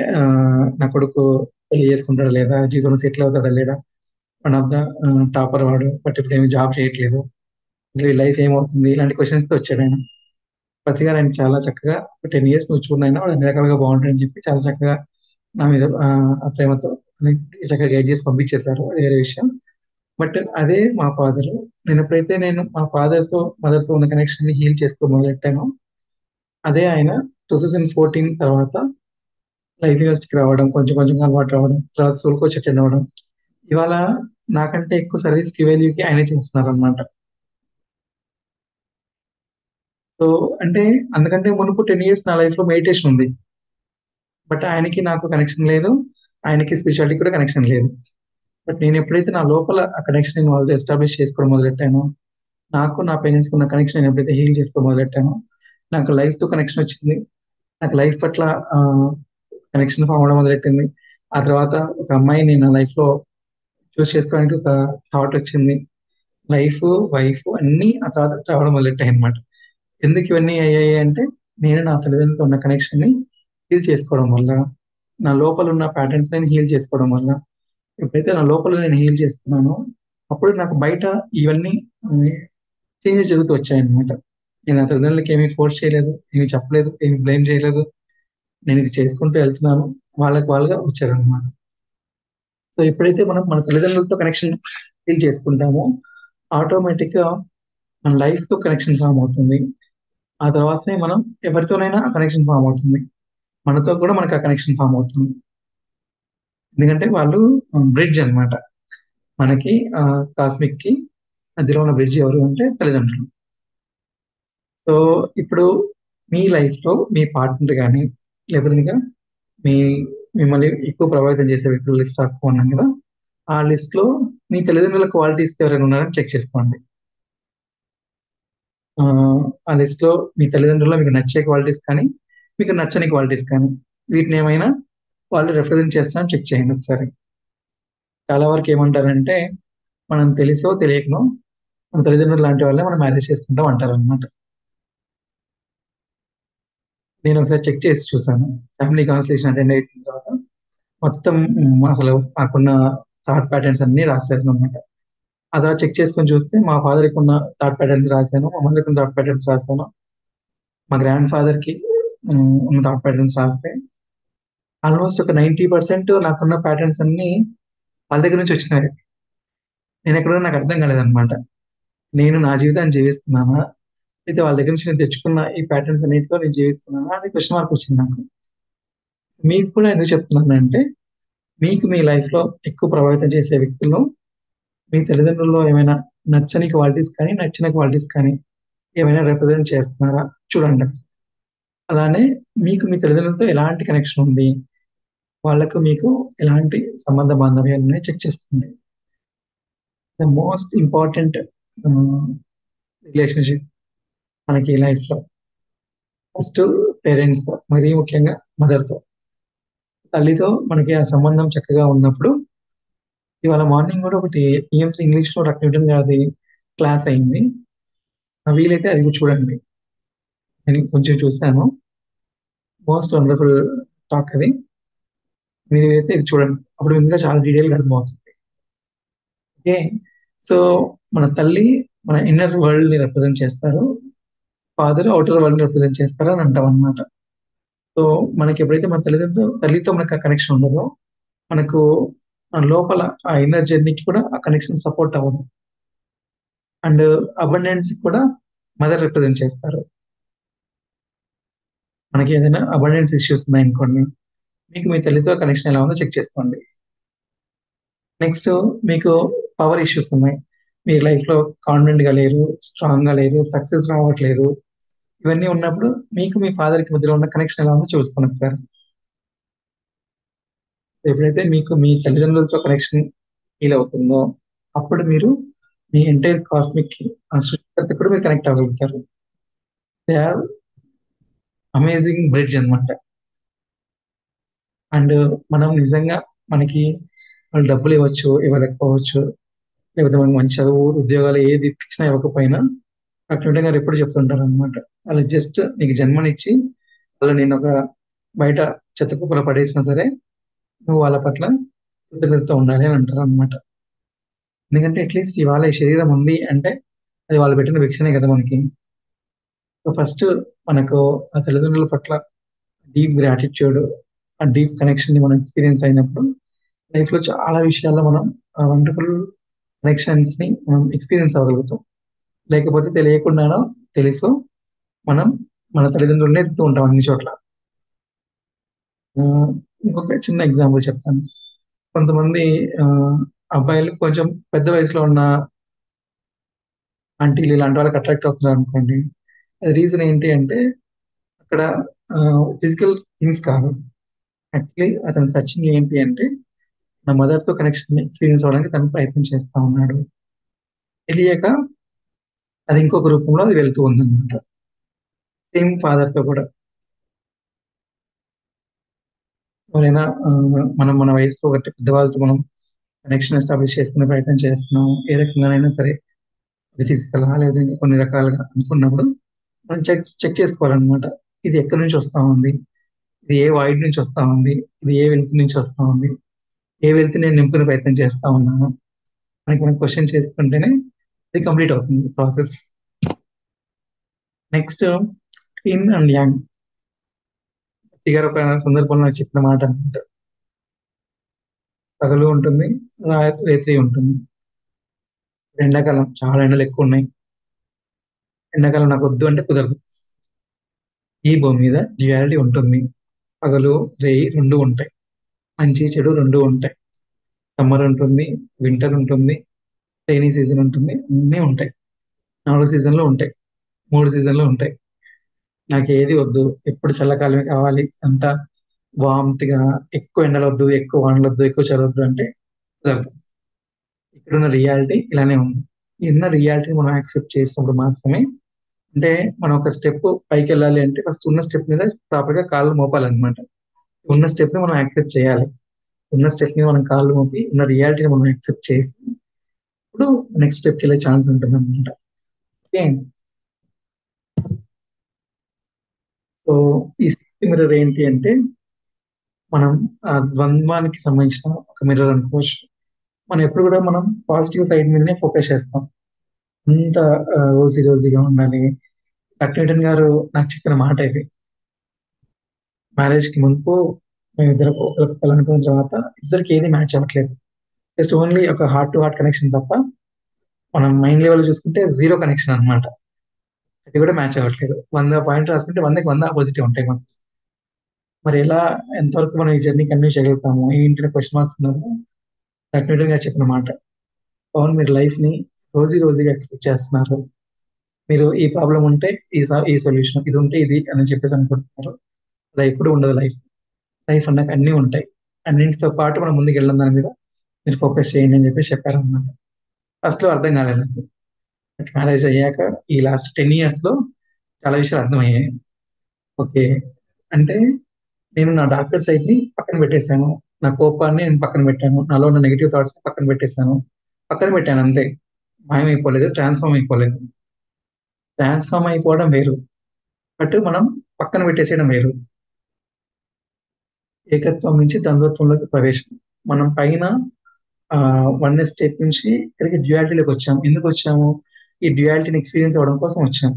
నా కొడుకు పెళ్లి చేసుకుంటాడా లేదా, జీవితంలో సెటిల్ అవుతాడా లేదా, వన్ ఆఫ్ ద టాపర్ వాడు, బట్ ఇప్పుడు ఏమి జాబ్ చేయట్లేదు, అసలు ఈ లైఫ్ ఏమవుతుంది, ఇలాంటి క్వశ్చన్స్ తో వచ్చాడు ఆయన. పత్రిక ఆయన చాలా చక్కగా 10 years నువ్వు చూడనైనా వాడు అన్ని రకాలుగా బాగుంటాడని చెప్పి చాలా చక్కగా నా మీద ఆ ప్రేమతో చక్కగా గైడ్ చేసి పంపించేశారు, అది వేరే విషయం. బట్ అదే మా ఫాదర్, నేను మా ఫాదర్ తో మదర్ తో ఉన్న కనెక్షన్ ని హీల్ చేసుకో మొదలెట్టాను. అదే ఆయన 2014 తర్వాత లైఫ్ యూనివర్సిటీకి రావడం, కొంచెం కొంచెం అలవాటు రావడం, తర్వాత సోల్ కోచ్ అటెండ్ అవ్వడం, ఇవాళ నాకంటే ఎక్కువ సర్వీస్ కి వాల్యూకి ఆయనే చేస్తున్నారు అనమాట. సో అంటే అందుకంటే మునుపు 10 years నా లైఫ్ లో మెడిటేషన్ ఉంది, బట్ ఆయనకి నాకు కనెక్షన్ లేదు, ఆయనకి స్పిరిచువాలిటీ కూడా కనెక్షన్ లేదు. బట్ నేను ఎప్పుడైతే నా లోపల ఆ కనెక్షన్ వాళ్ళతో ఎస్టాబ్లిష్ చేసుకోవడం మొదలెట్టానో, నాకు నా పేరెంట్స్ కి ఉన్న కనెక్షన్ నేను ఎప్పుడైతే హీల్ చేసుకోవడం మొదలెట్టానో, నాకు లైఫ్ తో కనెక్షన్ వచ్చింది. నాకు లైఫ్ పట్ల కనెక్షన్ ఫామ్ అవడం మొదలెట్టింది. ఆ తర్వాత ఒక అమ్మాయిని నా లైఫ్ లో చూస్ చేసుకోవడానికి ఒక థాట్ వచ్చింది. లైఫ్, వైఫ్ అన్ని ఆ తర్వాత రావడం మొదలెట్టాయి అనమాట. ఎందుకు ఇవన్నీ అయ్యాయి అంటే నేను నా తల్లిదండ్రులతో ఉన్న కనెక్షన్ని హీల్ చేసుకోవడం వల్ల, నా లోపల ఉన్న ప్యాటర్న్స్ నేను హీల్ చేసుకోవడం వల్ల, ఎప్పుడైతే నా లోపల నేను హీల్ చేసుకున్నానో, అప్పుడు నాకు బయట ఇవన్నీ చేంజెస్ జరుగుతూ వచ్చాయన్నమాట. నేను నా తల్లిదండ్రులకి ఏమీ ఫోర్స్ చేయలేదు, ఏమీ చెప్పలేదు, ఏమీ బ్లేమ్ చేయలేదు. నేను ఇది చేసుకుంటూ వెళ్తున్నాను. వాళ్ళకి వాళ్ళుగా వచ్చారనమాట. సో ఎప్పుడైతే మనం మన తల్లిదండ్రులతో కనెక్షన్ ఫీల్ చేసుకుంటామో, ఆటోమేటిక్‌గా మన లైఫ్‌తో కనెక్షన్ ఫార్మ్ అవుతుంది. ఆ తర్వాతనే మనం ఎవరితోనైనా ఆ కనెక్షన్ ఫార్మ్ అవుతుంది. మనతో కూడా మనకు ఆ కనెక్షన్ ఫార్మ్ అవుతుంది. ఎందుకంటే వాళ్ళు బ్రిడ్జ్ అన్నమాట. మనకి కాస్మిక్‌కి మధ్యలో ఉన్న బ్రిడ్జ్ ఎవరు అంటే తల్లిదండ్రులు. సో ఇప్పుడు మీ లైఫ్‌లో మీ పార్ట్నర్ గాని, లేకపోతే ఇంకా మీ మిమ్మల్ని ఎక్కువ ప్రభావితం చేసే వ్యక్తుల లిస్ట్ రాసుకోమన్నాను కదా! ఆ లిస్ట్‌లో మీ తల్లిదండ్రుల క్వాలిటీస్ ఎవరైనా ఉన్నారని చెక్ చేసుకోండి. ఆ లిస్ట్‌లో మీ తల్లిదండ్రుల్లో మీకు నచ్చే క్వాలిటీస్ కానీ, మీకు నచ్చని క్వాలిటీస్ కానీ, వీటినేమైనా వాళ్ళు రిప్రజెంట్ చేస్తున్నారని చెక్ చేయండి ఒకసారి. చాలా వరకు ఏమంటారంటే, మనం తెలిసో తెలియకనో మన తల్లిదండ్రులు లాంటి వాళ్ళే మనం మ్యారేజ్ చేసుకుంటాం అంటారనమాట. నేను ఒకసారి చెక్ చేసి చూసాను. ఫ్యామిలీ కాన్సల్టేషన్ అటెండ్ అయిన తర్వాత మొత్తం అసలు నాకున్న థాట్ ప్యాటర్న్స్ అన్నీ రాశాననమాట. అలా చెక్ చేసుకొని చూస్తే మా ఫాదర్‌కి ఉన్న థాట్ ప్యాటర్న్స్ రాశాను. మా మదర్‌కి ఉన్న థాట్ ప్యాటర్న్స్ రాశాను. మా గ్రాండ్ ఫాదర్‌కి ఉన్న థాట్ ప్యాటర్న్స్ రాస్తే ఆల్మోస్ట్ ఒక 90% నాకున్న ప్యాటర్న్స్ అన్నీ వాళ్ళ దగ్గర నుంచి వచ్చినాయి. నేనెక్కడున్నా నాకు అర్థం కాలేదనమాట. నేను నా జీవితాన్ని జీవిస్తున్నానా? అయితే వాళ్ళ దగ్గర నుంచి నేను తెచ్చుకున్న ఈ ప్యాటర్న్స్ అన్నిటితో నేను జీవిస్తున్నానా? అని క్వెషన్ మార్క్ వచ్చింది నాకు. మీకు కూడా ఎందుకు చెప్తున్నానంటే, మీకు మీ లైఫ్‌లో ఎక్కువ ప్రభావితం చేసే వ్యక్తులు మీ తల్లిదండ్రుల్లో ఏమైనా నచ్చని క్వాలిటీస్ కానీ, నచ్చిన క్వాలిటీస్ కానీ ఏమైనా రిప్రజెంట్ చేస్తున్నారా చూడండి ఒకసారి. అలానే మీకు మీ తల్లిదండ్రులతో ఎలాంటి కనెక్షన్ ఉంది? వాళ్ళకు మీకు ఎలాంటి సంబంధ బాంధవ్యాలున్నాయో చెక్ చేసుకోండి. ద మోస్ట్ ఇంపార్టెంట్ ఆహ్, రిలేషన్‌షిప్ మనకి లైఫ్‌లో. ఫస్ట్ పేరెంట్స్‌తో, మరీ ముఖ్యంగా మదర్‌తో. తల్లితో మనకి ఆ సంబంధం చక్కగా ఉన్నప్పుడు ఇవాళ మార్నింగ్ గూడా ఒకటి పిఎంసీ ఇంగ్లీష్‌లో డాక్టర్ న్యూటన్ గారిది క్లాస్ అయింది. వీలైతే అది కూడా చూడండి. నేను కొంచెం చూసాను. మోస్ట్ వండర్‌ఫుల్ టాక్ అది. మీరైతే ఇది చూడండి. అప్పుడు ఇంకా చాలా డీటెయిల్‌గా అర్థమవుతుంది. ఓకే. సో, మన తల్లి మన ఇన్నర్ వరల్డ్‌ని రిప్రజెంట్ చేస్తారు. ఫాదర్ ఔటర్ వరల్డ్‌ని రిప్రజెంట్ చేస్తారు అని అంటామనమాట. సో, మనకెప్పుడైతే మన తల్లితో మనకు ఆ కనెక్షన్ ఉండదో, మనకు లోపల ఆ ఇన్నర్ జర్నీకి కూడా ఆ కనెక్షన్ సపోర్ట్ అవ్వదు. అండ్ అబండెన్స్‌కి కూడా మదర్ రిప్రజెంట్ చేస్తారు. మనకి ఏదైనా అబండెన్స్ ఇష్యూస్ ఉన్నాయనుకోండి, మీకు మీ తల్లితో కనెక్షన్ ఎలా ఉందో చెక్ చేసుకోండి. నెక్స్ట్ మీకు పవర్ ఇష్యూస్ ఉన్నాయి. మీ లైఫ్‌లో కాన్ఫిడెంట్‌గా లేరు, స్ట్రాంగ్‌గా లేరు, సక్సెస్ రావట్లేదు. ఇవన్నీ ఉన్నప్పుడు మీకు మీ ఫాదర్‌కి మధ్యలో ఉన్న కనెక్షన్ ఎలా ఉందో చూసుకోండి ఒకసారి. ఎప్పుడైతే మీకు మీ తల్లిదండ్రులతో కనెక్షన్ ఫీల్ అవుతుందో, అప్పుడు మీరు మీ ఎంటైర్ కాస్మిక్‌కి ఆ సృష్టికర్తకి కూడా మీరు కనెక్ట్ అవ్వగలుగుతారు. దే ఆర్ అమేజింగ్ బ్రిడ్జ్ అన్నమాట. అండ్ మనం నిజంగా మనకి వాళ్ళు డబ్బులు ఇవ్వచ్చు, ఇవ్వలేకపోవచ్చు. లేకపోతే మనకు మంచి చదువు, ఉద్యోగాలు ఏది ఇప్పించినా ఇవ్వకపోయినా డాక్టర్ గారు ఎప్పుడు చెప్తుంటారనమాట. వాళ్ళు జస్ట్ నీకు జన్మనిచ్చి వాళ్ళు నిన్నొక బయట చెత్త కుప్పలో పడేసినా సరే, నువ్వు వాళ్ళ పట్ల కృతజ్ఞతతో ఉండాలి అని అంటారనమాట. ఎందుకంటే అట్‌లీస్ట్ ఇవాళ ఈ శరీరం ఉంది అంటే, అది వాళ్ళు పెట్టిన భిక్షనే కదా మనకి. సో, ఫస్ట్ మనకు ఆ తల్లిదండ్రుల పట్ల డీప్ గ్రాటిట్యూడ్, ఆ డీప్ కనెక్షన్‌ని మనం ఎక్స్‌పీరియన్స్ అయినప్పుడు, లైఫ్‌లో చాలా విషయాల్లో మనం ఆ వండర్‌ఫుల్ కనెక్షన్స్‌ని మనం ఎక్స్‌పీరియన్స్ అవ్వగలుగుతాం. లేకపోతే తెలియకుండానో, తెలుసో మనం మన తల్లిదండ్రులనే ఎతుకుతూ ఉంటాం అన్ని చోట్ల. ఆహ్, ఇంకొక చిన్న ఎగ్జాంపుల్ చెప్తాను. కొంతమంది అబ్బాయిలు కొంచెం పెద్ద వయసులో ఉన్న ఆంటీలు ఇలాంటి వాళ్ళకి అట్రాక్ట్ అవుతున్నారనుకోండి. అది రీజన్ ఏంటి అంటే అక్కడ ఫిజికల్ థింగ్స్ కాదు. యాక్చువల్లీ అతని సెర్చింగ్ ఏంటి అంటే నా మదర్‌తో కనెక్షన్ ఎక్స్‌పీరియన్స్ అవ్వడానికి తను ప్రయత్నం చేస్తా ఉన్నాడు. తెలియక అది ఇంకొక రూపంలో అది వెళ్తూ ఉందన్నమాట. సేమ్ ఫాదర్‌తో కూడా. ఎవరైనా మనం మన వయసులో ఒకటి పెద్దవాళ్ళతో మనం కనెక్షన్ ఎస్టాబ్లిష్ చేసుకునే ప్రయత్నం చేస్తున్నాం. ఏ రకంగానైనా సరే అది ఫిజికలా లేదా ఇంకా కొన్ని రకాలుగా అనుకున్నప్పుడు మనం చెక్ చెక్ చేసుకోవాలన్నమాట. ఇది ఎక్కడి నుంచి వస్తా ఉంది, ఇది ఏ వాయిడ్ నుంచి వస్తా ఉంది, ఇది ఏ వెలుతు నుంచి వస్తా ఉంది, ఏ వెలుతు నేను నింపుకునే ప్రయత్నం చేస్తా ఉన్నాను, మనకి మనం క్వశ్చన్ చేసుకుంటేనే ఇది కంప్లీట్ అవుతుంది process. Next yin and yang. గారు ఒక సందర్భంలో చెప్పిన మాట అనమాట, పగలు ఉంటుంది, రేత్రి ఉంటుంది. ఎండాకాలం చాలా ఎండలు ఎక్కువ ఉన్నాయి, ఎండాకాలం నాకు వద్దు అంటే కుదరదు. ఈ భూమి మీద డ్యుయాలిటీ ఉంటుంది, పగలు రేయి రెండు ఉంటాయి, మంచి చెడు రెండు ఉంటాయి. సమ్మర్ ఉంటుంది, వింటర్ ఉంటుంది, రైనీ సీజన్ ఉంటుంది, అన్నీ ఉంటాయి. 4 సీజన్లు ఉంటాయి, 3 సీజన్లు ఉంటాయి. నాకు ఏది వద్దు, ఎప్పుడు చల్లకాలమే కావాలి, అంతా వామ్తిగా, ఎక్కువ ఎండలు వద్దు, ఎక్కువ వానలు వద్దు, ఎక్కువ చదవద్దు అంటే కుదరదు. ఇక్కడున్న రియాలిటీ ఇలానే ఉంది. ఇన్న రియాలిటీని మనం యాక్సెప్ట్ చేసినప్పుడు మాత్రమే, అంటే మనం ఒక స్టెప్ పైకి వెళ్ళాలి అంటే ఫస్ట్ ఉన్న స్టెప్ మీద ప్రాపర్ గా కాళ్ళు మోపాలన్నమాట. ఉన్న స్టెప్ ని మనం యాక్సెప్ట్ చేయాలి. ఉన్న స్టెప్ ని మనం కాళ్ళు మోపి ఉన్న రియాలిటీని మనం యాక్సెప్ట్ చేసి ఇప్పుడు నెక్స్ట్ స్టెప్కి వెళ్ళే ఛాన్స్ ఉంటుంది అనమాట. ఓకే, సో ఈ సిక్స్త్ మిర్రర్ ఏంటి అంటే మనం ఆ ద్వంద్వానికి సంబంధించిన ఒక మిర్రర్ అనుకోవచ్చు. మనం ఎప్పుడు కూడా మనం పాజిటివ్ సైడ్ మీదనే ఫోకస్ చేస్తాం. అంత రోజీ రోజీగా ఉండాలి. డాక్టర్ గారు నాకు చెప్పిన మాట ఇది. మ్యారేజ్ కి మునుపు మేమిద్దరు ఒకరికి అనుకున్న తర్వాత ఇద్దరికి ఏది మ్యాచ్ అవ్వట్లేదు. జస్ట్ ఓన్లీ ఒక హార్ట్ టు హార్ట్ కనెక్షన్ తప్ప మనం మైండ్ లెవెల్ చూసుకుంటే జీరో కనెక్షన్ అన్నమాట. అది కూడా మ్యాచ్ అవ్వట్లేదు. 100 పాయింట్ రాసుకుంటే 100కి 100 ఆపోజిటివ్ ఉంటాయి మనకు. మరి ఎలా, ఎంతవరకు మనం ఈ జర్నీ కంటిన్యూ చేయగలుగుతాము ఏంటి క్వశ్చన్ మార్క్స్ ఉన్నది. డాక్టర్ గారు చెప్పిన మాట, పవన్ మీరు లైఫ్ ని రోజీ రోజీగా ఎక్స్పెక్ట్ చేస్తున్నారు. మీరు ఈ ప్రాబ్లం ఉంటే ఈ సొల్యూషన్, ఇది ఉంటే ఇది అని చెప్పేసి అనుకుంటున్నారు. అలా ఎప్పుడు ఉండదు లైఫ్. లైఫ్ అన్నాక అన్నీ ఉంటాయి. అన్నింటితో పాటు మనం ముందుకు వెళ్ళడం దాని మీద మీరు ఫోకస్ చేయండి అని చెప్పేసి చెప్పారు అనమాట. ఫస్ట్ లో అర్థం కాలేదు నాకు. మ్యారేజ్ అయ్యాక ఈ లాస్ట్ 10 years లో చాలా విషయాలు అర్థమయ్యాయి. ఓకే, అంటే నేను నా డాక్టర్ సైడ్ ని పక్కన పెట్టేశాను, నా కోపాన్ని నేను పక్కన పెట్టాను, నాలో ఉన్న నెగిటివ్ థాట్స్ పక్కన పెట్టేశాను. పక్కన పెట్టాను అంతే, మాయమైపోలేదు, ట్రాన్స్ఫార్మ్ అయిపోలేదు. ట్రాన్స్ఫార్మ్ అయిపోవడం వేరు, బట్ మనం పక్కన పెట్టేసేయడం వేరు. ఏకత్వం నుంచి ద్వంద్వత్వంలోకి ప్రవేశం. మనం పైన వన్ స్టేట్ నుంచి ఇక్కడికి డ్యుయాలిటీలోకి వచ్చాము. ఎందుకు వచ్చాము? ఈ డ్యుయాలిటీని ఎక్స్పీరియన్స్ అవ్వడం కోసం వచ్చాము.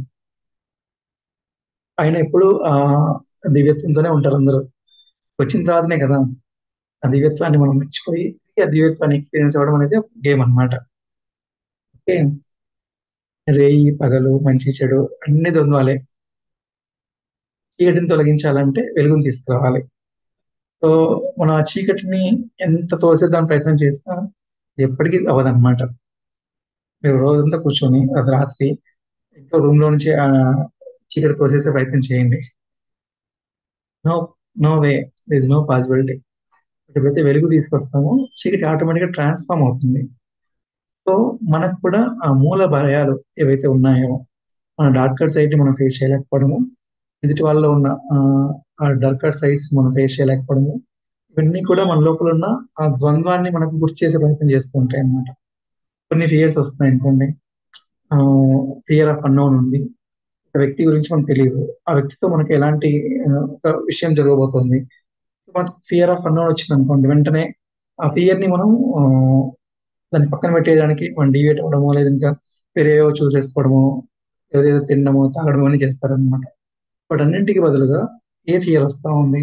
పైన ఎప్పుడు దివ్యత్వంతోనే ఉంటారు అందరూ. వచ్చిన తర్వాతనే కదా ఆ దివ్యత్వాన్ని మనం మర్చిపోయి ఆ దివ్యత్వాన్ని ఎక్స్పీరియన్స్ అవ్వడం అనేది ఒక గేమ్ అనమాట. ఓకే, రేయి పగలు, మంచి చెడు అన్ని ద్వంద్వాలే. చీకటిని తొలగించాలంటే వెలుగుని తీసుకురావాలి. సో మనం ఆ చీకటిని ఎంత తోసేద్దాం ప్రయత్నం చేసినా ఎప్పటికీ అవ్వదన్నమాట. మీరు రోజంతా కూర్చొని అది రాత్రి ఇంట్లో రూమ్ లో నుంచి చీకటి తోసేసే ప్రయత్నం చేయండి. No, no way, there is no possibility. ఎప్పుడైతే వెలుగు తీసుకొస్తామో చీకటి ఆటోమేటిక్ గా ట్రాన్స్ఫార్మ్ అవుతుంది. సో మనకు కూడా ఆ మూల భయాలు ఏవైతే ఉన్నాయో, మన డార్కర్ సైడ్ ని మనం ఫేస్ చేయలేకపోవడము, ఎదుటి వాళ్ళలో ఉన్న ఆ డార్కర్ సైడ్స్ మనం ఫేస్ చేయలేకపోవడము, ఇవన్నీ కూడా మన లోపల ఉన్న ఆ ద్వంద్వాన్ని మనకు గుర్తు చేసే ప్రయత్నం చేస్తూ ఉంటాయి అన్నమాట. కొన్ని ఫియర్స్ వస్తున్నాయి అనుకోండి, ఫియర్ ఆఫ్ అన్నోన్ ఉంది. ఒక వ్యక్తి గురించి మనకు తెలియదు, ఆ వ్యక్తితో మనకి ఎలాంటి ఒక విషయం జరగబోతోంది. మనకు ఫియర్ ఆఫ్ అన్నోన్ వచ్చింది అనుకోండి, వెంటనే ఆ ఫియర్ ని మనం దాన్ని పక్కన పెట్టేయడానికి మనం డివేట్ అవ్వడమో, లేదా ఇంకా వేరేవో చూసేసుకోవడమో, ఏదేదో తినడమో తాగడమో అని చేస్తారనమాట. బట్ అన్నింటికి బదులుగా ఏ ఫియర్ వస్తా ఉంది,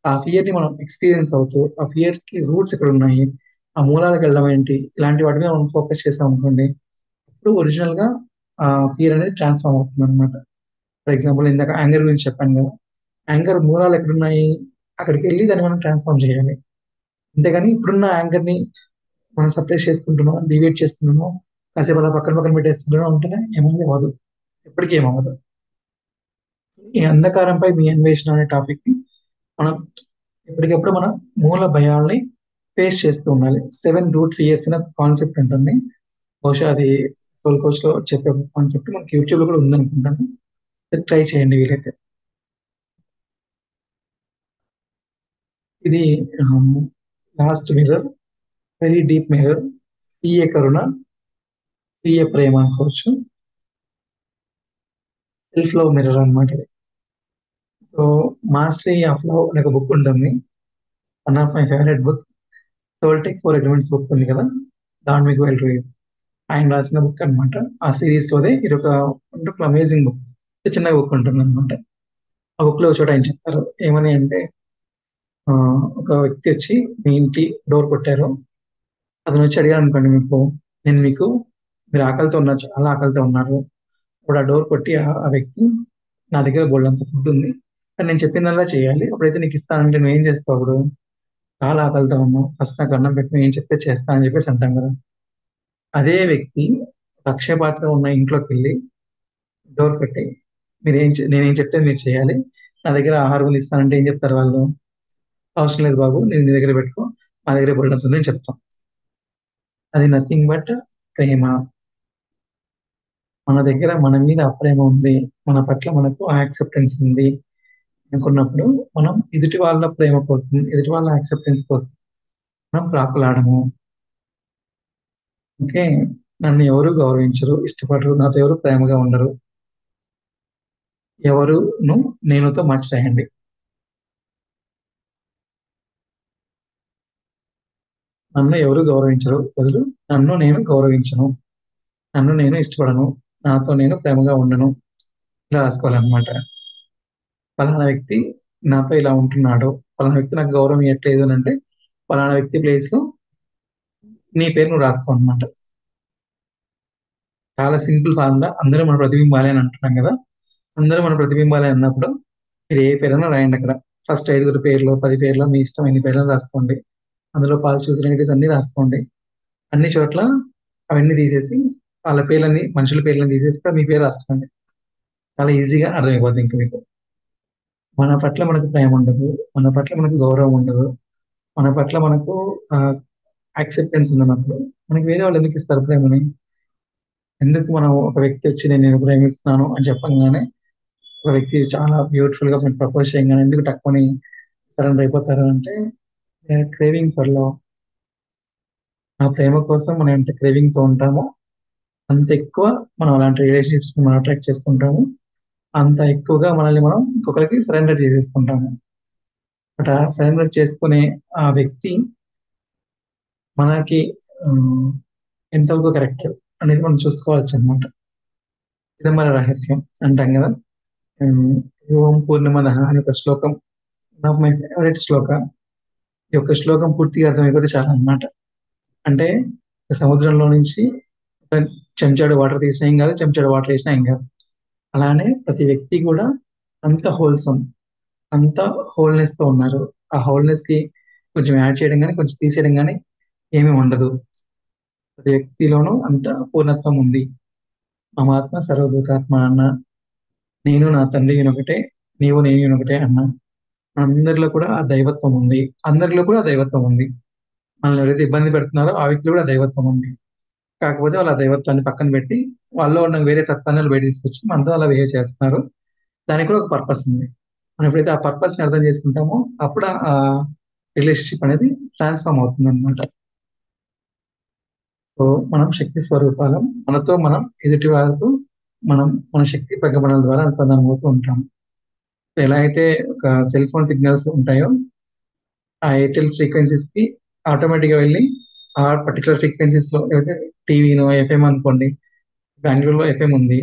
ఆ ఫియర్ ని మనం ఎక్స్పీరియన్స్ అవుతూ ఆ ఫియర్ కి రూట్స్ ఎక్కడ ఉన్నాయి, ఆ మూలాలకు వెళ్ళడం ఏంటి, ఇలాంటి వాటి మీద మనం ఫోకస్ చేస్తాం అనుకోండి, ఇప్పుడు ఒరిజినల్ గా ఆ ఫియర్ అనేది ట్రాన్స్ఫార్మ్ అవుతుంది అనమాట. ఫర్ ఎగ్జాంపుల్ ఇందాక యాంగర్ గురించి చెప్పాను కదా, యాంగర్ మూలాలు ఎక్కడున్నాయి, అక్కడికి వెళ్ళి దాన్ని మనం ట్రాన్స్ఫార్మ్ చేయాలి. అంతేగాని ఇప్పుడున్న యాంగర్ ని మనం సప్రెస్ చేసుకుంటున్నాం, డివేట్ చేసుకుంటున్నాం, కాసేపు అలా పక్కన పక్కన పెట్టేస్తున్నాం ఉంటేనే ఏమీ అవ్వదు, ఎప్పటికీ ఏమవ్వదు. ఈ అంధకారంపై మీ అన్వేషణ అనే టాపిక్ ని మనం ఎప్పటికప్పుడు మన మూల భయాల్ని ఫేస్ చేస్తూ ఉండాలి. 7 రూట్ ఫియర్స్ అనే కాన్సెప్ట్ ఉంటుంది. బహుశా అది సోల్ కోచ్ లో చెప్పే కాన్సెప్ట్ మనకి యూట్యూబ్ లో కూడా ఉందనుకుంటాను. ట్రై చేయండి వీలైతే. ఇది last mirror, very deep mirror, సిఏ కరుణ, సిఏ ప్రేమ అనుకోవచ్చు. సెల్ఫ్ లవ్ మిర్రర్ అనమాట ఇది. సో మాస్టరీ ఆఫ్ లవ్ అనే ఒక బుక్ ఉంటుంది. One of my favourite book. Toltec four agreements book ఉంది కదా, డాన్ మిగ్వెల్ రూయిస్ ఆయన రాసిన బుక్ అన్నమాట. ఆ సిరీస్ లోదే ఇది ఒక వండర్ఫుల్ అమేజింగ్ బుక్. చిన్న బుక్ ఉంటుంది అనమాట. ఆ బుక్ లో ఒక చోట ఆయన చెప్తారు ఏమని అంటే, ఆ, ఒక వ్యక్తి వచ్చి మీ ఇంటి డోర్ కొట్టారు. అతను వచ్చి అడిగారు అనుకోండి మీకు, నేను మీకు, మీరు ఆకలితో ఉన్నారు, చాలా ఆకలితో ఉన్నారు. ఇప్పుడు ఆ డోర్ కొట్టి ఆ వ్యక్తి, నా దగ్గర బోల్డంత ఫుడ్ ఉంది, కానీ నేను చెప్పిందల్లా చేయాలి, అప్పుడైతే నీకు ఇస్తానంటే నువ్వు ఏం చేస్తావు? అప్పుడు చాలా ఆకలితో ఉన్నావు, ఫస్ట్ నాకు అన్నం పెట్టి నువ్వు ఏం చెప్తే చేస్తా అని చెప్పేసి అంటాం కదా. అదే వ్యక్తి అక్షయ పాత్ర ఉన్న ఇంట్లోకి వెళ్ళి డోర్ కొట్టి, నేనేం చెప్తే మీరు చేయాలి, నా దగ్గర ఆహారం ఉంది ఇస్తానంటే ఏం చెప్తారు వాళ్ళు? అవసరం లేదు బాబు, నేను నీ దగ్గర పెట్టుకో, మా దగ్గర బోల్డంత ఉంది అని చెప్తాం. అది నథింగ్ బట్ ప్రేమ. మన దగ్గర మన మీద అప్రేమ ఉంది, మన పట్ల మనకు యాక్సెప్టెన్స్ ఉంది అనుకున్నప్పుడు మనం ఎదుటి వాళ్ళ ప్రేమ కోసం, ఎదుటి వాళ్ళ యాక్సెప్టెన్స్ కోసం మనం ప్రాకులాడము. ఓకే, నన్ను ఎవరు గౌరవించరు, ఇష్టపడరు, నాతో ఎవరు ప్రేమగా ఉండరు, ఎవరును నేనుతో మార్చిరాయండి. నన్ను ఎవరు గౌరవించరు బదులు నన్ను నేను గౌరవించను, నన్ను నేను ఇష్టపడను, నాతో నేను ప్రేమగా ఉండను, ఇలా రాసుకోవాలన్నమాట. పలానా వ్యక్తి నాతో ఇలా ఉంటున్నాడు, పలానా వ్యక్తి నాకు గౌరవం ఇవ్వట్లేదు అని అంటే పలానా వ్యక్తి ప్లేస్ లో నీ పేరు నువ్వు రాసుకో అనమాట. చాలా సింపుల్ ఫార్ములా. అందరూ మన ప్రతిబింబాలే అని అంటున్నాం కదా. అందరూ మన ప్రతిబింబాలే అన్నప్పుడు మీరు ఏ పేరైనా రాయండి అక్కడ. ఫస్ట్ 5 పేర్లు, 10 పేర్లు, మీ ఇష్టం ఎన్ని పేర్లను రాసుకోండి. అందులో పాజిటివ్స్ నెగిటివ్స్ అన్ని రాసుకోండి. అన్ని చోట్ల అవన్నీ తీసేసి, వాళ్ళ పేర్లన్నీ, మనుషుల పేర్లను తీసేసి ఇక్కడ మీ పేరు రాసుకోండి. చాలా ఈజీగా అర్థమైపోద్ది ఇంకా మీకు. మన పట్ల మనకు ప్రేమ ఉండదు, మన పట్ల మనకు గౌరవం ఉండదు, మన పట్ల మనకు యాక్సెప్టెన్స్ ఉన్నప్పుడు మనకి వేరే వాళ్ళు ఎందుకు ఇస్తారు ప్రేమని? ఎందుకు మనం ఒక వ్యక్తి వచ్చి నేను ప్రేమిస్తున్నాను అని చెప్పంగానే, ఒక వ్యక్తి చాలా బ్యూటిఫుల్ గా మనకు ప్రపోజ్ చేయగానే ఎందుకు తక్కువని సరెండర్ అయిపోతారు అంటే, క్రేవింగ్ ఫర్ లవ్. ఆ ప్రేమ కోసం మనం ఎంత క్రేవింగ్ తో ఉంటామో అంత ఎక్కువ మనం అలాంటి రిలేషన్షిప్స్ మనం అట్రాక్ట్ చేసుకుంటాము, అంత ఎక్కువగా మనల్ని మనం ఇంకొకరికి సరెండర్ చేసేసుకుంటాము. బట్ ఆ సరెండర్ చేసుకునే ఆ వ్యక్తి మనకి ఉమ్, ఎంతవరకు కరెక్ట్ అనేది మనం చూసుకోవాల్సి అనమాట. ఇది మన రహస్యం అంటాం కదా. ఉమ్, ఓం పూర్ణమదః అనే ఒక శ్లోకం, వన్ ఆఫ్ మై ఫేవరెట్ శ్లోక. ఈ యొక్క శ్లోకం పూర్తిగా అర్థమైపోతే చాలా అన్నమాట. అంటే సముద్రంలో నుంచి ఒక చెంచాడు వాటర్ తీసినా ఏం కాదు, చెంచాడు వాటర్ వేసినా ఏం కాదు. అలానే ప్రతి వ్యక్తి కూడా అంత హోల్సమ్, అంత హోల్నెస్ తో ఉన్నారు. ఆ హోల్నెస్ కి కొంచెం యాడ్ చేయడం కానీ కొంచెం తీసేయడం కానీ ఏమీ ఉండదు. ప్రతి వ్యక్తిలోనూ అంత పూర్ణత్వం ఉంది. మమాత్మ సర్వభూతాత్మ అన్న, నేను నా తండ్రి ఒకటే, నీవు నేను ఒకటే అన్న, అందరిలో కూడా ఆ దైవత్వం ఉంది. అందరిలో కూడా ఆ దైవత్వం ఉంది. మనల్ని ఎవరైతే ఇబ్బంది పెడుతున్నారో ఆ వ్యక్తిలో కూడా ఆ దైవత్వం ఉంది. కాకపోతే వాళ్ళ దైవత్వాన్ని పక్కన పెట్టి వాళ్ళలో ఉన్న వేరే తత్వాన్ని వాళ్ళు బయట తీసుకొచ్చి మనతో అలా బిహేవ్ చేస్తున్నారు. దానికి కూడా ఒక పర్పస్ ఉంది. మనం ఎప్పుడైతే ఆ పర్పస్ ని అర్థం చేసుకుంటామో అప్పుడు ఆ రిలేషన్షిప్ అనేది ట్రాన్స్ఫార్మ్ అవుతుంది అనమాట. సో మనం శక్తి స్వరూపాలం. మనతో మనం ఎదుటి వారితో మనం మన శక్తి ప్రగమనాల ద్వారా అనుసంధానం అవుతూ ఉంటాం. ఎలా అయితే ఒక సెల్ ఫోన్ సిగ్నల్స్ ఉంటాయో, ఆ ఎయిర్టెల్ ఫ్రీక్వెన్సీస్ కి ఆటోమేటిక్ గా వెళ్ళి ఆ పర్టికులర్ ఫ్రీక్వెన్సీస్ లో, లేకపోతే టీవీనో ఎఫ్ఎం అనుకోండి, బెంగళూరులో ఎఫ్ఎం ఉంది,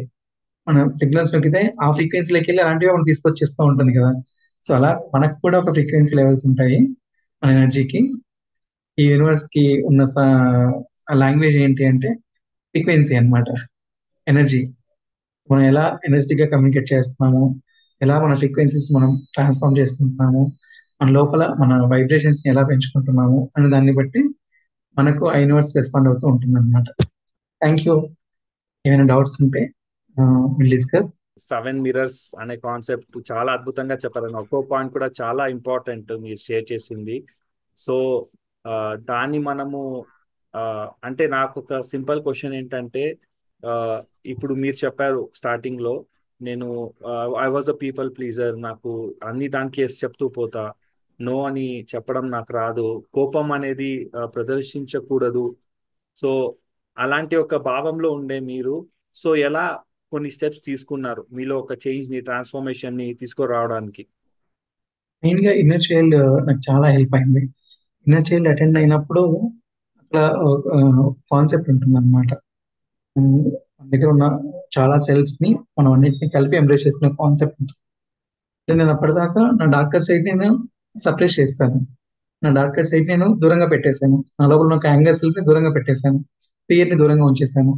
మనం సిగ్నల్స్ నొక్కితే ఆ ఫ్రీక్వెన్సీలోకి వెళ్ళి అలాంటివి మనం తీసుకొచ్చిస్తూ ఉంటుంది కదా. సో అలా మనకు కూడా ఒక ఫ్రీక్వెన్సీ లెవెల్స్ ఉంటాయి మన ఎనర్జీకి. ఈ యూనివర్స్ కి ఉన్న లాంగ్వేజ్ ఏంటి అంటే ఫ్రీక్వెన్సీ అన్నమాట, ఎనర్జీ. మనం ఎలా ఎనర్జీగా కమ్యూనికేట్ చేస్తున్నాము, ఎలా మన ఫ్రీక్వెన్సీస్ మనం ట్రాన్స్ఫార్మ్ చేసుకుంటున్నాము, మన లోపల మన వైబ్రేషన్స్ ని ఎలా పెంచుకుంటున్నాము అనే దాన్ని బట్టి మనకు ఆ యూనివర్స్ రెస్పాండ్ అవుతూ ఉంటుంది అనమాట. Thank you. ఏమైనా డౌట్స్ ఉంటే విల్ డిస్కస్. 7 మిర్రర్స్ అనే కాన్సెప్ట్ చాలా అద్భుతంగా చెప్పారండి. ఒక్కో పాయింట్ కూడా చాలా ఇంపార్టెంట్ మీరు షేర్ చేసింది. సో దాన్ని మనము అంటే నాకు ఒక సింపుల్ క్వశ్చన్ ఏంటంటే, ఆ, ఇప్పుడు మీరు చెప్పారు స్టార్టింగ్ లో, నేను I was a people pleaser, నాకు అన్ని దానికి ఎస్ చెప్తూ పోతా, నో అని చెప్పడం నాకు రాదు, కోపం అనేది ప్రదర్శించకూడదు. సో అలాంటి ఒక భావంలో ఉండే మీరు, సో ఎలా కొన్ని స్టెప్స్ తీసుకున్నారు మీలో ఒక చేంజ్ ని, ట్రాన్స్ఫర్మేషన్ ని తీసుకురావడానికి? మెయిన్ గా ఇన్నర్ చైల్డ్ నాకు చాలా హెల్ప్ అయింది. ఇన్నర్ చైల్డ్ అటెండ్ అయినప్పుడు అట్లా కాన్సెప్ట్ ఉంటుంది అనమాట. మన దగ్గర ఉన్న చాలా సెల్ఫ్స్ ని మనం అన్నిటిని కలిపి ఎంబ్రేస్ చేసుకునే కాన్సెప్ట్ ఉంటుంది. అంటే నేను అప్పటిదాకా నా డార్కర్ సైడ్ నేను సప్రెస్ చేస్తాను. నా డార్కర్ సైడ్ నేను దూరంగా పెట్టేశాను. నా లోపల ఉన్న యాంగర్ సెల్ఫ్ ని దూరంగా పెట్టేశాను. ఫియర్ ని దూరంగా ఉంచేశాను.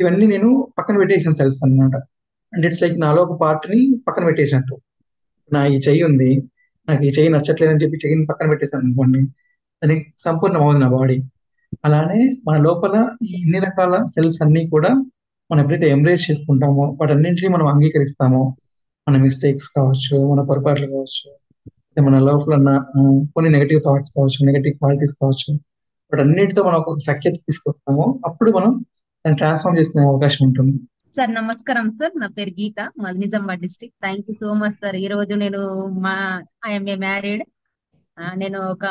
ఇవన్నీ నేను పక్కన పెట్టేసిన సెల్ఫ్స్ అన్నమాట. అంటే ఇట్స్ లైక్ నాలో ఒక పార్ట్ ని పక్కన పెట్టేసినట్టు. నా ఈ చెయ్యి ఉంది, నాకు ఈ చెయ్యి నచ్చట్లేదని చెప్పి చెయ్యిని పక్కన పెట్టేశాను అనుకోండి, దానికి సంపూర్ణం అవ్వదు నా బాడీ. అలానే మన లోపల ఈ ఇన్ని రకాల సెల్ఫ్స్ అన్ని కూడా మనం ఎప్పుడైతే ఎంబ్రేస్ చేసుకుంటామో, వాటన్నింటినీ మనం అంగీకరిస్తామో, మన మిస్టేక్స్ కావచ్చు, మన పొరపాట్లు కావచ్చు, లేదా మన లోపల ఉన్న కొన్ని నెగటివ్ థాట్స్ కావచ్చు, నెగటివ్ క్వాలిటీస్ కావచ్చు, వాటన్నిటితో మనం ఒక సఖ్యత తీసుకొస్తామో అప్పుడు మనం దాన్ని ట్రాన్స్ఫార్మ్ చేసుకునే అవకాశం ఉంటుంది. సార్ నమస్కారం సార్, నా పేరు గీత, మాది Nizamabad district. Thank you so much sir. ఈ రోజు నేను మా ఐఎమ్ ఏ మ్యారీడ్, నేను ఒక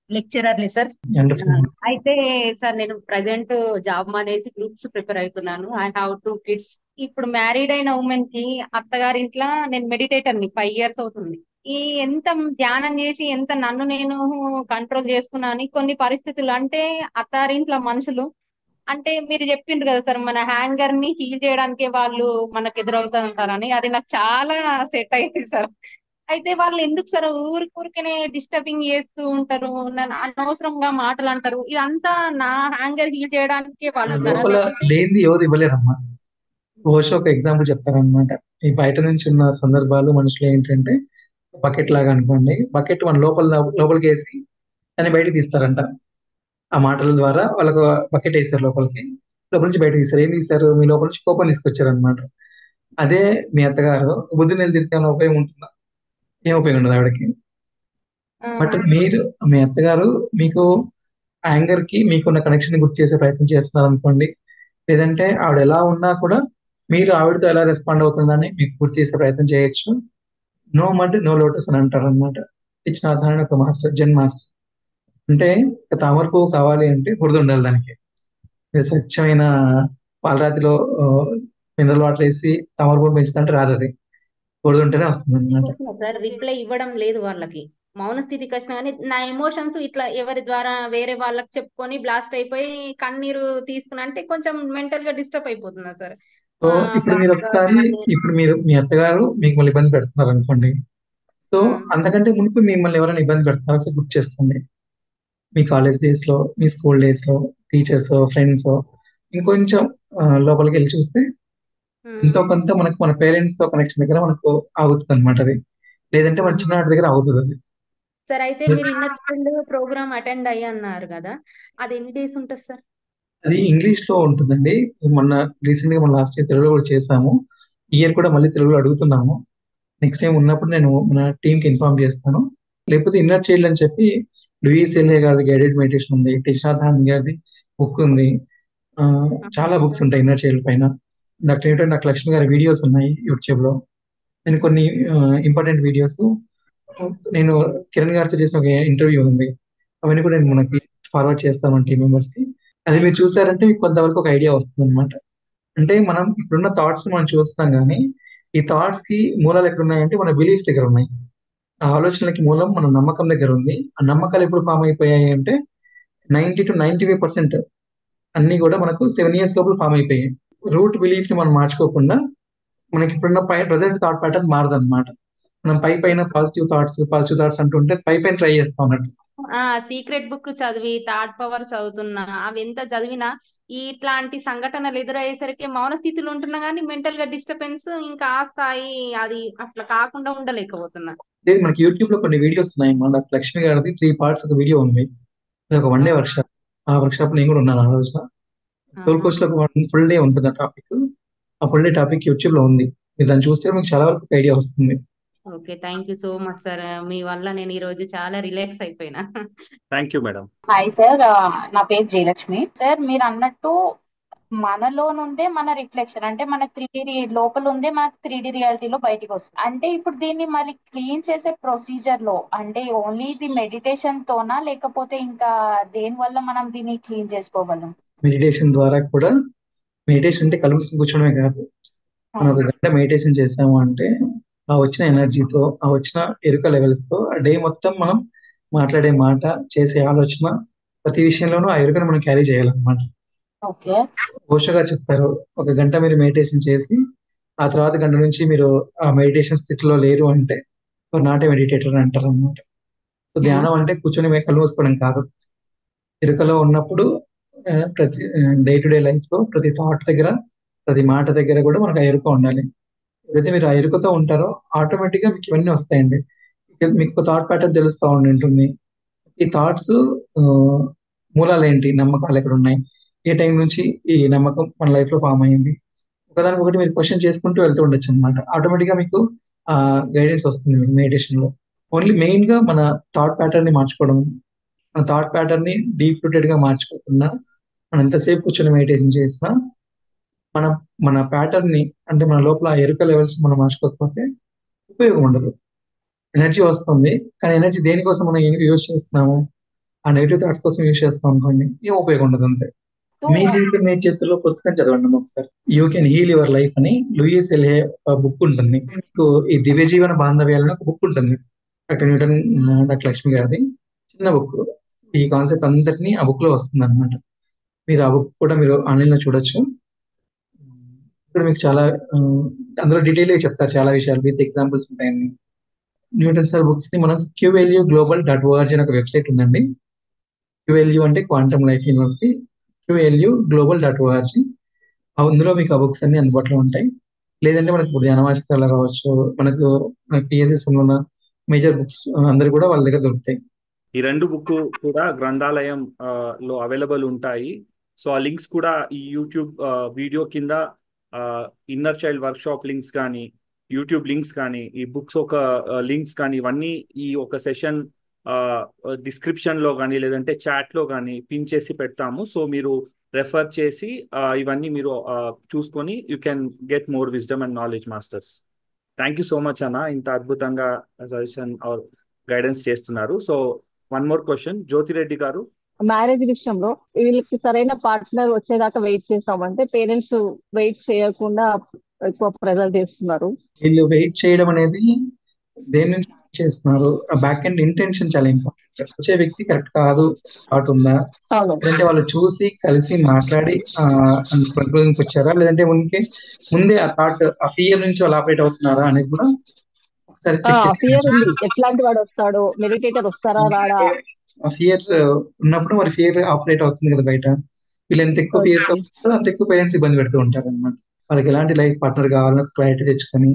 లెక్చరర్ని సార్. Wonderful. అయితే సార్ నేను ప్రజెంట్ జాబ్ మానేసి గ్రూప్స్ ప్రిపేర్ అవుతున్నాను. I have 2 kids. ఇప్పుడు మ్యారీడ్ అయిన ఉమెన్ కి అత్తగారింట్లో నేను మెడిటేటర్ని 5 years అవుతుంది. ఈ ఎంత ధ్యానం చేసి ఎంత నన్ను నేను కంట్రోల్ చేసుకున్నాను. కొన్ని పరిస్థితులు అంటే అత్తారింట్లో మనుషులు అంటే మీరు చెప్పిండ్రు కదా సార్, మన హ్యాంగర్ ని హీల్ చేయడానికే వాళ్ళు మనకు ఎదురవుతూ ఉంటారని, అది నాకు చాలా సెట్ అయింది సార్. అయితే వాళ్ళు ఎందుకు సార్ ఊరికనే డిస్టర్బింగ్ చేస్తూ ఉంటారు, నన్ను అనవసరంగా మాటలు అంటారు, ఇదంతా నా హ్యాంగర్ హీల్ చేయడానికే వాళ్ళు మన ఉన్నారా లోపల లేకపోతే? లేనిది ఎవరు ఇవ్వలేరమ్మా. ఓషో ఒక ఎగ్జాంపుల్ చెప్తారనమాట. ఈ బయట నుంచి ఉన్న సందర్భాలు మనుషులు ఏంటంటే బకెట్ లాగా అనుకోండి. బకెట్ మన లోపలికి వేసి దాన్ని బయటికి తీస్తారంట. ఆ మాటల ద్వారా వాళ్ళకు బకెట్ వేసారు లోపలికి, లోపల నుంచి బయటకు తీస్తారు. ఏం తీశారు? మీ లోపల నుంచి కోపం తీసుకొచ్చారు అనమాట. అదే మీ అత్తగారు బుద్ధి నెల తిరిగితే ఏమైనా ఉపయోగం ఉంటుందా? ఏం ఉపయోగం ఉండదు ఆవిడకి. ఆ, బట్ మీరు, మీ అత్తగారు మీకు యాంగర్ కి మీకున్న కనెక్షన్ గుర్తు చేసే ప్రయత్నం చేస్తున్నారు అనుకోండి, లేదంటే ఆవిడ ఎలా ఉన్నా కూడా మీరు ఆవిడతో ఎలా రెస్పాండ్ అవుతుందని మీకు గుర్తు చేసే ప్రయత్నం చేయొచ్చు. నో మడ్ నో లోటస్ అని అంటారు అనమాట. ఇచ్చిన ఒక మాస్టర్, జెన్ మాస్టర్. అంటే ఒక తామర పువ్వు కావాలి అంటే బురద ఉండాలి దానికి. ఇది స్వచ్ఛమైన పాలరాతిలో మినరల్ వాటర్ వేసి తామర పువ్వు పెంచుతుంటే రాదు అది. బురద ఉంటేనే వస్తుంది అనమాట. సార్ రిప్లై ఇవ్వడం లేదు వాళ్ళకి. మౌన స్థితికి వచ్చినా కానీ నా ఎమోషన్స్ ఇట్లా ఎవరి ద్వారా వేరే వాళ్ళకి చెప్పుకొని బ్లాస్ట్ అయిపోయి కన్నీరు తీసుకుని అంటే కొంచెం మెంటల్ గా డిస్టర్బ్ అయిపోతున్నా సార్. సో ఇప్పుడు మీరు ఒకసారి, ఇప్పుడు మీరు మీ అత్తగారు మీకు మళ్ళీ ఇబ్బంది పెడుతున్నారు అనుకోండి. సో అంతకంటే మునుపు మిమ్మల్ని ఎవరైనా ఇబ్బంది పెడుతున్నారు సో గుర్తు చేసుకోండి. మీ కాలేజ్ డేస్ లో, మీ స్కూల్ డేస్ లో, టీచర్స్, ఫ్రెండ్స్, ఇంకొంచెం లోపలికి వెళ్ళి చూస్తే ఎంతో కొంత మనకు మన పేరెంట్స్ తో కనెక్షన్ దగ్గర మనకు ఆగుతుంది అనమాట అది. లేదంటే మన చిన్నవాడి దగ్గర ఆగుతుంది అది. సార్ అయితే మీరు ఇన్నర్ చైల్డ్ ప్రోగ్రామ్ అటెండ్ అయ్యి అన్నారు కదా, అది ఎన్ని డేస్ ఉంటుంది సార్? అది ఇంగ్లీష్ లో ఉంటుందండి. మొన్న రీసెంట్ గా మన లాస్ట్ ఇయర్ తెలుగులో కూడా చేసాము. ఈ ఇయర్ కూడా మళ్ళీ తెలుగులో అడుగుతున్నాము. నెక్స్ట్ టైం ఉన్నప్పుడు నేను మన టీమ్ కి ఇన్ఫార్మ్ చేస్తాను. లేకపోతే ఇన్నర్ చైల్డ్ అని చెప్పి లూయిస్ ఎల్ఏ గారిది గైడెడ్ మెడిటేషన్ ఉంది, టిషాధాన్ గారిది బుక్ ఉంది. ఆ, చాలా బుక్స్ ఉంటాయి ఇన్నర్ చైల్డ్ పైన. డాక్టర్ లక్ష్మి గారి వీడియోస్ ఉన్నాయి యూట్యూబ్ లో. నేను కొన్ని ఇంపార్టెంట్ వీడియోస్, నేను కిరణ్ గారితో చేసిన ఒక ఇంటర్వ్యూ ఉంది, అవన్నీ కూడా నేను మనకి ఫార్వర్డ్ చేస్తాను మన టీం మెంబర్స్ కి. అది మీరు చూసారంటే మీకు కొంతవరకు ఒక ఐడియా వస్తుంది అనమాట. అంటే మనం ఇప్పుడున్న థాట్స్ మనం చూస్తున్నాం కానీ ఈ థాట్స్ కి మూలాలు ఎక్కడ ఉన్నాయంటే మన బిలీఫ్స్ దగ్గర ఉన్నాయి. ఆ ఆలోచనలకి మూలం మన నమ్మకం దగ్గర ఉంది. ఆ నమ్మకాలు ఎప్పుడు ఫామ్ అయిపోయాయి అంటే 90 to 95% అన్ని కూడా మనకు 7 years లోపల ఫామ్ అయిపోయాయి. రూట్ బిలీఫ్ ని మనం మార్చుకోకుండా మనకి ఇప్పుడున్న ప్రజెంట్ థాట్ ప్యాటర్న్ మారదు అనమాట. మనం పైన పాజిటివ్ థాట్స్ అంటుంటే పైన ట్రై చేస్తాం అన్నట్టు. సీక్రెట్ బుక్ చదివి థాట్ పవర్ చదువుతున్నా, అవి ఎంత చదివినా ఇట్లాంటి సంఘటనలు ఎదురయ్యేసరికి మౌన స్థితిలో ఉంటున్నా కానీ మెంటల్ గా డిస్టర్బెన్స్ ఇంకా ఆ స్థాయి అది అట్లా కాకుండా ఉండలేకపోతున్నా. లేదు, మనకి యూట్యూబ్ లో కొన్ని వీడియోస్ ఉన్నాయి. మన డాక్టర్ లక్ష్మి గారిది 3 parts ఒక వీడియో ఉంది. అది ఒక 1 day వర్క్షాప్. ఆ వర్క్షాప్ నేను కూడా ఉన్నాను ఆ రోజున. సోల్ కోచ్ లో ఫుల్ డే ఉంటుంది ఆ టాపిక్. ఆ ఫుల్ డే టాపిక్ యూట్యూబ్ లో ఉంది. మీరు దాన్ని చూస్తే మీకు చాలా వరకు ఐడియా వస్తుంది. Okay, thank you so much sir. మీ వల్ల నేను ఈ రోజు చాలా రిలాక్స్ అయిపోయినా. Thank you madam. Hi sir, నా పేరు జయలక్ష్మి. సార్ మీరు అన్నట్టు మనలో నుండే మన రిఫ్లెక్షన్ అంటే మన 3D లోపల ఉందే మనకు 3D రియాలిటీలో బయటికి వస్తుంది. అంటే ఇప్పుడు దీన్ని మరి క్లీన్ చేసే ప్రొసీజర్ లో అంటే ఓన్లీ ఇది మెడిటేషన్ తోనా లేకపోతే ఇంకా దేని వల్ల మనం దీన్ని క్లీన్ చేసుకోగలం? మెడిటేషన్ ద్వారా కూడా, మెడిటేషన్ అంటే కళ్ళు మూసుకొని కూర్చోవడమే కాదు. మనం ఒక గంట మెడిటేషన్ చేసాము అంటే ఆ వచ్చిన ఎనర్జీతో, ఆ వచ్చిన ఎరుక లెవెల్స్తో ఆ డే మొత్తం మనం మాట్లాడే మాట, చేసే ఆలోచన, ప్రతి విషయంలోనూ ఆ ఎరుకను మనం క్యారీ చేయాలన్నమాట. ఓకే. ఓషో గారు చెప్తారు, ఒక గంట మీరు మెడిటేషన్ చేసి ఆ తర్వాత గంట నుంచి మీరు ఆ మెడిటేషన్ స్థితిలో లేరు అంటే నాట్ ఏ మెడిటేటర్ అంటారు అనమాట. సో ధ్యానం అంటే కూర్చొని కళ్ళు మూసుకోవడం కాదు. ఎరుకలో ఉన్నప్పుడు ప్రతి డే టు డే లైఫ్ లో ప్రతి థాట్ దగ్గర, ప్రతి మాట దగ్గర కూడా మనకు ఆ ఎరుక ఉండాలి. ఏదైతే మీరు ఆ ఎరుకతో ఉంటారో ఆటోమేటిక్ గా మీకు ఇవన్నీ వస్తాయండి. మీకు ఒక థాట్ ప్యాటర్న్ తెలుస్తూ ఉంటుంది. ఈ థాట్స్ మూలాలు ఏంటి, నమ్మకాలు ఎక్కడ ఉన్నాయి, ఏ టైం నుంచి ఈ నమ్మకం మన లైఫ్ లో ఫామ్ అయింది, ఒకదానికొకటి మీరు క్వశ్చన్ చేసుకుంటూ వెళ్తూ ఉండొచ్చు అనమాట. ఆటోమేటిక్ గా మీకు ఆ గైడెన్స్ వస్తుంది మీకు మెడిటేషన్ లో. ఓన్లీ మెయిన్ గా మన థాట్ ప్యాటర్న్ ని మార్చుకోవడం. మన థాట్ ప్యాటర్న్ ని డీప్ రూటెడ్ గా మార్చుకోకుండా మనం ఎంతసేపు కూర్చొని మెడిటేషన్ చేసినా మన మన ప్యాటర్న్ ని, అంటే మన లోపల ఆ ఎరుక లెవెల్స్ మనం మార్చుకోకపోతే ఉపయోగం ఉండదు. ఎనర్జీ వస్తుంది, కానీ ఎనర్జీ దేనికోసం మనం యూజ్ చేస్తున్నాము, ఆ నెగిటివ్ థాట్స్ కోసం యూజ్ చేస్తాం అనుకోండి, ఏం ఉపయోగం ఉండదు అంతే. సో మీ జీవితం మీ చేతుల్లో పుస్తకం చదవండి ఒకసారి. You can heal your life అని లూయిస్ ఎల్హే బుక్ ఉంటుంది. మీకు ఈ దివ్య జీవన బాంధవ్యాలని ఒక బుక్ ఉంటుంది, డాక్టర్ న్యూటన్, డాక్టర్ లక్ష్మి గారిది చిన్న బుక్. ఈ కాన్సెప్ట్ అంతటినీ ఆ బుక్ లో వస్తుంది అనమాట. మీరు ఆ బుక్ కూడా మీరు ఆన్లైన్ లో చూడొచ్చు. ఇక్కడ మీకు చాలా ఆ, అందులో డీటెయిల్ గా చెప్తారు చాలా విషయాలు, విత్ ఎగ్జాంపుల్స్ ఉంటాయండి. న్యూటన్ సార్ బుక్స్ ని మనం QLU Global.org అని ఒక వెబ్సైట్ ఉందండి. QLU అంటే quantum life university, QLU Global.org. అందులో మీకు ఆ బుక్స్ అన్ని అందుబాటులో ఉంటాయి. లేదంటే మనకు ఇప్పుడు ధ్యానవాచకాలు కావచ్చు, మనకు PSS లో ఉన్న మేజర్ బుక్స్ అందరు కూడా వాళ్ళ దగ్గర దొరుకుతాయి. ఈ రెండు బుక్ కూడా గ్రంథాలయం లో అవైలబుల్ ఉంటాయి. సో ఆ లింక్స్ కూడా ఈ యూట్యూబ్ వీడియో కింద ఇన్నర్ చైల్డ్ వర్క్షాప్ లింక్స్ కానీ, యూట్యూబ్ లింక్స్ కానీ, ఈ బుక్స్ ఒక లింక్స్ కానీ, ఇవన్నీ ఈ ఒక సెషన్ డిస్క్రిప్షన్ లో కానీ లేదంటే చాట్ లో కానీ పిన్ చేసి పెడతాము. సో మీరు రెఫర్ చేసి ఇవన్నీ మీరు చూసుకొని you can get more wisdom and knowledge masters. Thank you so much అన్న, ఇంత అద్భుతంగా సజెషన్ ఆర్ గైడెన్స్ చేస్తున్నారు. So one more question, Jyothi Reddy గారు. మ్యారేజ్ విషయంలో వీళ్ళకి సరైన పార్ట్నర్ వచ్చేదాకా వెయిట్ చేస్తామంటే పేరెంట్స్ వెయిట్ చేయకుండా ఎక్కువ ప్రెజర్ చేస్తున్నారు. వీళ్ళు వెయిట్ చేయడం అనేది దేని నుంచి చేస్తున్నారు, ఆ బ్యాక్ ఎండ్ ఇంటెన్షన్ చాలా ఇంపార్టెంట్. వచ్చే వ్యక్తి కరెక్ట్ కాదు థాట్ ఉందా, అవును. లేదంటే వాళ్ళు చూసి కలిసి మాట్లాడి కంక్లూజన్కి వచ్చారా, లేదంటే ముందే ఆ థాట్, ఆ ఫియర్ నుంచి వాళ్ళు ఆపరేట్ అవుతున్నారా అనేది కూడా ఒకసారి చెక్ ఫియర్ ఉంది, చేసుకోవచ్చు. ఎట్లాంటి వాడు వస్తాడో, మెడిటేటర్ వస్తారా రాడా. ఆ ఫియర్ ఉన్నప్పుడు మరి ఫియర్ ఆపరేట్ అవుతుంది కదా బయట. వీళ్ళు ఎంత ఎక్కువ ఫియర్ తో ఉంటారో అంత ఎక్కువ పేరెంట్స్ ఇబ్బంది పెడుతూ ఉంటారు అనమాట. వాళ్ళకి ఎలాంటి లైఫ్ పార్ట్నర్ కావాలని క్లారిటీ తెచ్చుకొని,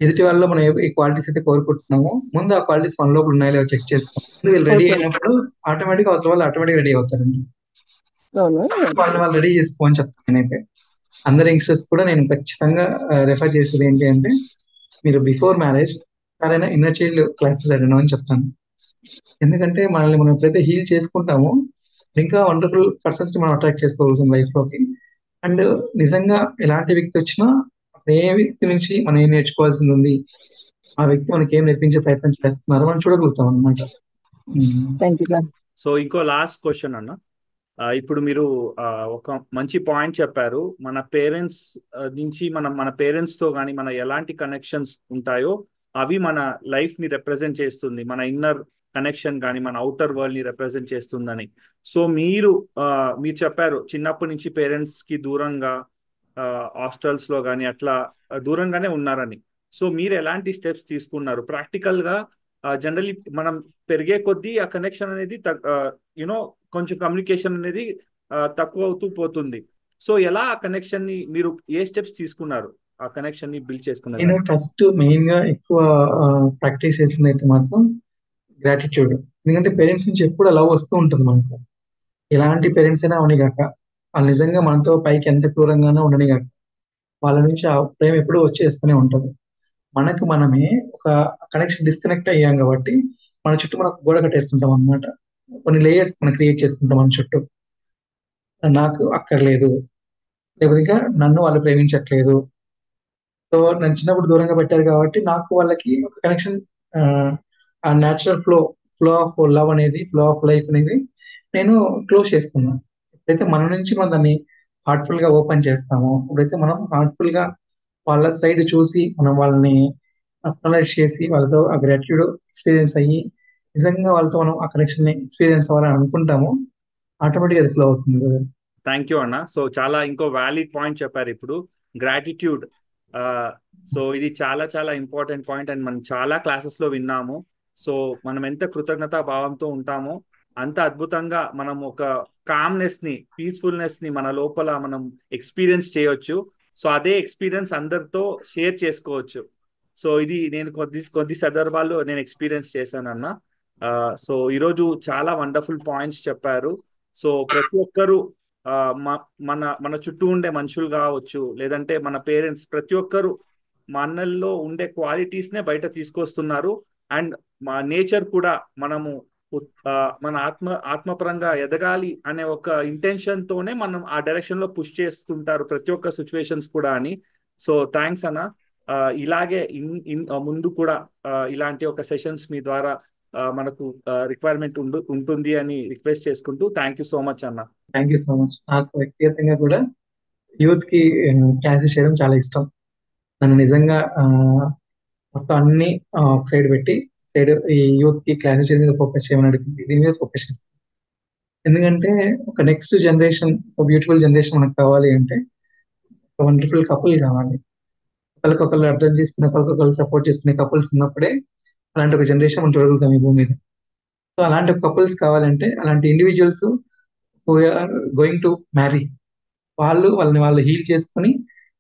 ఎదుటి వాళ్ళలో మనం ఏ క్వాలిటీస్ అయితే కోరుకుంటున్నామో ముందు ఆ క్వాలిటీస్ మన లోపల ఉన్నాయో లేవో చెక్ చేసుకో. ముందు వీళ్ళు రెడీ Okay. అయినప్పుడు ఆటోమేటిక్ అవతల వాళ్ళు ఆటోమేటిక్ రెడీ అవుతారండి. అవును. వాళ్ళని వాళ్ళు రెడీ చేసుకోమని చెప్తాను నేనైతే. అందరి యంగ్స్టర్స్ కూడా నేను ఖచ్చితంగా రెఫర్ చేసేది ఏంటి అంటే, మీరు బిఫోర్ మ్యారేజ్ సరైన ఇన్నర్ చైల్డ్ క్లాసెస్ అటెండ్ అని చెప్తాను. ఎందుకంటే మనల్ని మనం ఎప్పుడైతే హీల్ చేసుకుంటామో ఇంకా వండర్ఫుల్ పర్సన్స్ ని మనం అట్రాక్ట్ చేసుకోగలుగుతాం లైఫ్ లోకి. అండ్ నిజంగా ఎలాంటి వ్యక్తి వచ్చినా ఏ వ్యక్తి నుంచి మనం ఏం నేర్చుకోవాల్సింది ఉంది, ఆ వ్యక్తి మనకి ఏం నేర్పించే ప్రయత్నం చేస్తున్నారో మనం చూడగలుగుతాం అనమాట. Thank you sir. సో ఇంకో లాస్ట్ క్వశ్చన్ అన్న, ఇప్పుడు మీరు ఒక మంచి పాయింట్ చెప్పారు. మన పేరెంట్స్ నుంచి మన పేరెంట్స్ తో కానీ మన ఎలాంటి కనెక్షన్స్ ఉంటాయో అవి మన లైఫ్ ని రిప్రజెంట్ చేస్తుంది, మన ఇన్నర్ కనెక్షన్ కానీ మన అవుటర్ వరల్డ్ ని రిప్రజెంట్ చేస్తుందని. సో మీరు చెప్పారు చిన్నప్పటి నుంచి పేరెంట్స్ కి దూరంగా హాస్టల్స్ లో కానీ అట్లా దూరంగానే ఉన్నారని. సో మీరు ఎలాంటి స్టెప్స్ తీసుకున్నారు ప్రాక్టికల్ గా? జనరల్లీ మనం పెరిగే కొద్దీ ఆ కనెక్షన్ అనేది యూనో కొంచెం కమ్యూనికేషన్ అనేది తక్కువ అవుతూ పోతుంది. సో ఎలా ఆ కనెక్షన్ ని మీరు ఏ స్టెప్స్ తీసుకున్నారు ఆ కనెక్షన్ ని బిల్డ్ నేను చేసుకున్నారు? ఫస్ట్ మెయిన్ గా ఎక్కువ ప్రాక్టీస్ చేసింది అయితే మాత్రం గ్రాటిట్యూడ్. ఎందుకంటే పేరెంట్స్ నుంచి ఎప్పుడు లవ్ వస్తూ ఉంటుంది మనకు. ఎలాంటి పేరెంట్స్ అయినా అవని కాక, వాళ్ళు నిజంగా మనతో పైకి ఎంత క్రూరంగానో ఉండని కాక, వాళ్ళ నుంచి ఆ ప్రేమ ఎప్పుడూ వచ్చేస్తూనే ఉంటుంది. మనకు మనమే ఒక కనెక్షన్ డిస్కనెక్ట్ అయ్యాం కాబట్టి మన చుట్టూ మనకు గోడ కట్టేసుకుంటాం అనమాట. కొన్ని లేయర్స్ మనం క్రియేట్ చేసుకుంటాం మన చుట్టూ. నాకు అక్కర్లేదు, లేకపోతే ఇంకా నన్ను వాళ్ళు ప్రేమించట్లేదు. సో నన్ను చిన్నప్పుడు దూరంగా పెట్టారు కాబట్టి నాకు వాళ్ళకి ఒక కనెక్షన్, ఆ న్యాచురల్ ఫ్లో ఆఫ్ లవ్ అనేది, ఫ్లో ఆఫ్ లైఫ్ అనేది నేను క్లోజ్ చేస్తున్నాను. ఎప్పుడైతే మన నుంచి మనం దాన్ని హార్ట్ఫుల్ గా ఓపెన్ చేస్తామో, ఎప్పుడైతే మనం హార్ట్ఫుల్ గా వాళ్ళ సైడ్ చూసి మనం వాళ్ళని అక్నాలెడ్జ్ చేసి వాళ్ళతో ఆ గ్రాటిట్యూడ్ ఎక్స్పీరియన్స్ అయ్యి నిజంగా వాళ్ళతో మనం ఆ కనెక్షన్ ఎక్స్పీరియన్స్ అవ్వాలని అనుకుంటాము, ఆటోమేటిక్గా అది ఫ్లో అవుతుంది కదా. థ్యాంక్ యూ అన్న. సో చాలా ఇంకో వ్యాలిడ్ పాయింట్ చెప్పారు ఇప్పుడు, గ్రాటిట్యూడ్. సో ఇది చాలా చాలా ఇంపార్టెంట్ పాయింట్ అండ్ మనం చాలా క్లాసెస్ లో విన్నాము. సో మనం ఎంత కృతజ్ఞతా భావంతో ఉంటామో అంత అద్భుతంగా మనం ఒక కామ్నెస్ ని, పీస్ఫుల్నెస్ ని మన లోపల మనం ఎక్స్పీరియన్స్ చేయొచ్చు. సో అదే ఎక్స్పీరియన్స్ అందరితో షేర్ చేసుకోవచ్చు. సో ఇది నేను కొద్ది కొద్ది సందర్భాల్లో నేను ఎక్స్పీరియన్స్ చేశానన్న. సో ఈరోజు చాలా వండర్ఫుల్ పాయింట్స్ చెప్పారు. సో ప్రతి ఒక్కరూ ఆ, మన మన చుట్టూ ఉండే మనుషులు కావచ్చు, లేదంటే మన పేరెంట్స్, ప్రతి ఒక్కరు మనల్లో ఉండే క్వాలిటీస్ నే బయట తీసుకొస్తున్నారు. అండ్ మా నేచర్ కూడా మనము మన ఆత్మపరంగా ఎదగాలి అనే ఒక ఇంటెన్షన్ తోనే మనం ఆ డైరెక్షన్ లో పుష్ చేస్తుంటారు ప్రతి ఒక్క సిచ్యువేషన్స్ కూడా అని. సో థ్యాంక్స్ అన్న. ఇలాగే ముందు కూడా ఇలాంటి ఒక సెషన్స్ మీ ద్వారా మనకు రిక్వైర్మెంట్ ఉంటుంది అని రిక్వెస్ట్ చేసుకుంటూ థ్యాంక్ యూ సో మచ్ అన్న. Thank you so much. నాకు వ్యక్తిగతంగా కూడా యూత్ కి క్లాసెస్ చేయడం చాలా ఇష్టం. నన్ను నిజంగా మొత్తం అన్ని ఒక సైడ్ పెట్టి ఈ యూత్ కి క్లాసెస్ చేయడం మీద ఫోకస్ చేయమని అడుగుతుంది, దీని మీద ఫోకస్ చేస్తాను. ఎందుకంటే ఒక నెక్స్ట్ జనరేషన్, ఒక బ్యూటిఫుల్ జనరేషన్ మనకు కావాలి అంటే ఒక వండర్ఫుల్ కపుల్ కావాలి. ఒకరికొకరు అర్థం చేసుకునే, ఒకరికొకరు సపోర్ట్ చేసుకునే కపుల్స్ ఉన్నప్పుడే అలాంటి ఒక జనరేషన్ మనం చూడగలుగుతాం ఈ భూమి మీద. సో అలాంటి కపుల్స్ కావాలంటే అలాంటి individuals who are going to marry, వాళ్ళని వాళ్ళు హీల్ చేసుకుని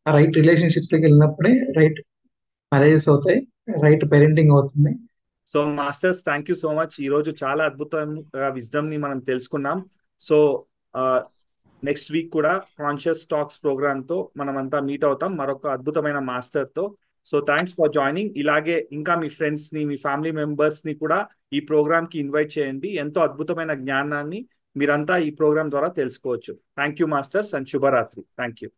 ఆ రైట్ రిలేషన్షిప్స్ లోకి వెళ్ళినప్పుడే రైట్ మ్యారేజెస్ అవుతాయి, రైట్ పేరెంటింగ్ అవుతుంది. So masters, thank you so much. ఈరోజు చాలా అద్భుతంగా విజ్డమ్ ని మనం తెలుసుకున్నాం. సో నెక్స్ట్ వీక్ కూడా కాన్షియస్ టాక్స్ ప్రోగ్రామ్ తో మనం అంతా మీట్ అవుతాం మరొక అద్భుతమైన మాస్టర్ తో. So thanks for joining. ఇలాగే ఇంకా మీ ఫ్రెండ్స్ ని, మీ ఫ్యామిలీ మెంబర్స్ ని కూడా ఈ ప్రోగ్రామ్ కి ఇన్వైట్ చేయండి. ఎంతో అద్భుతమైన జ్ఞానాన్ని మీరంతా ఈ ప్రోగ్రామ్ ద్వారా తెలుసుకోవచ్చు. థ్యాంక్ యూ మాస్టర్స్ అండ్ శుభరాత్రి. Thank you.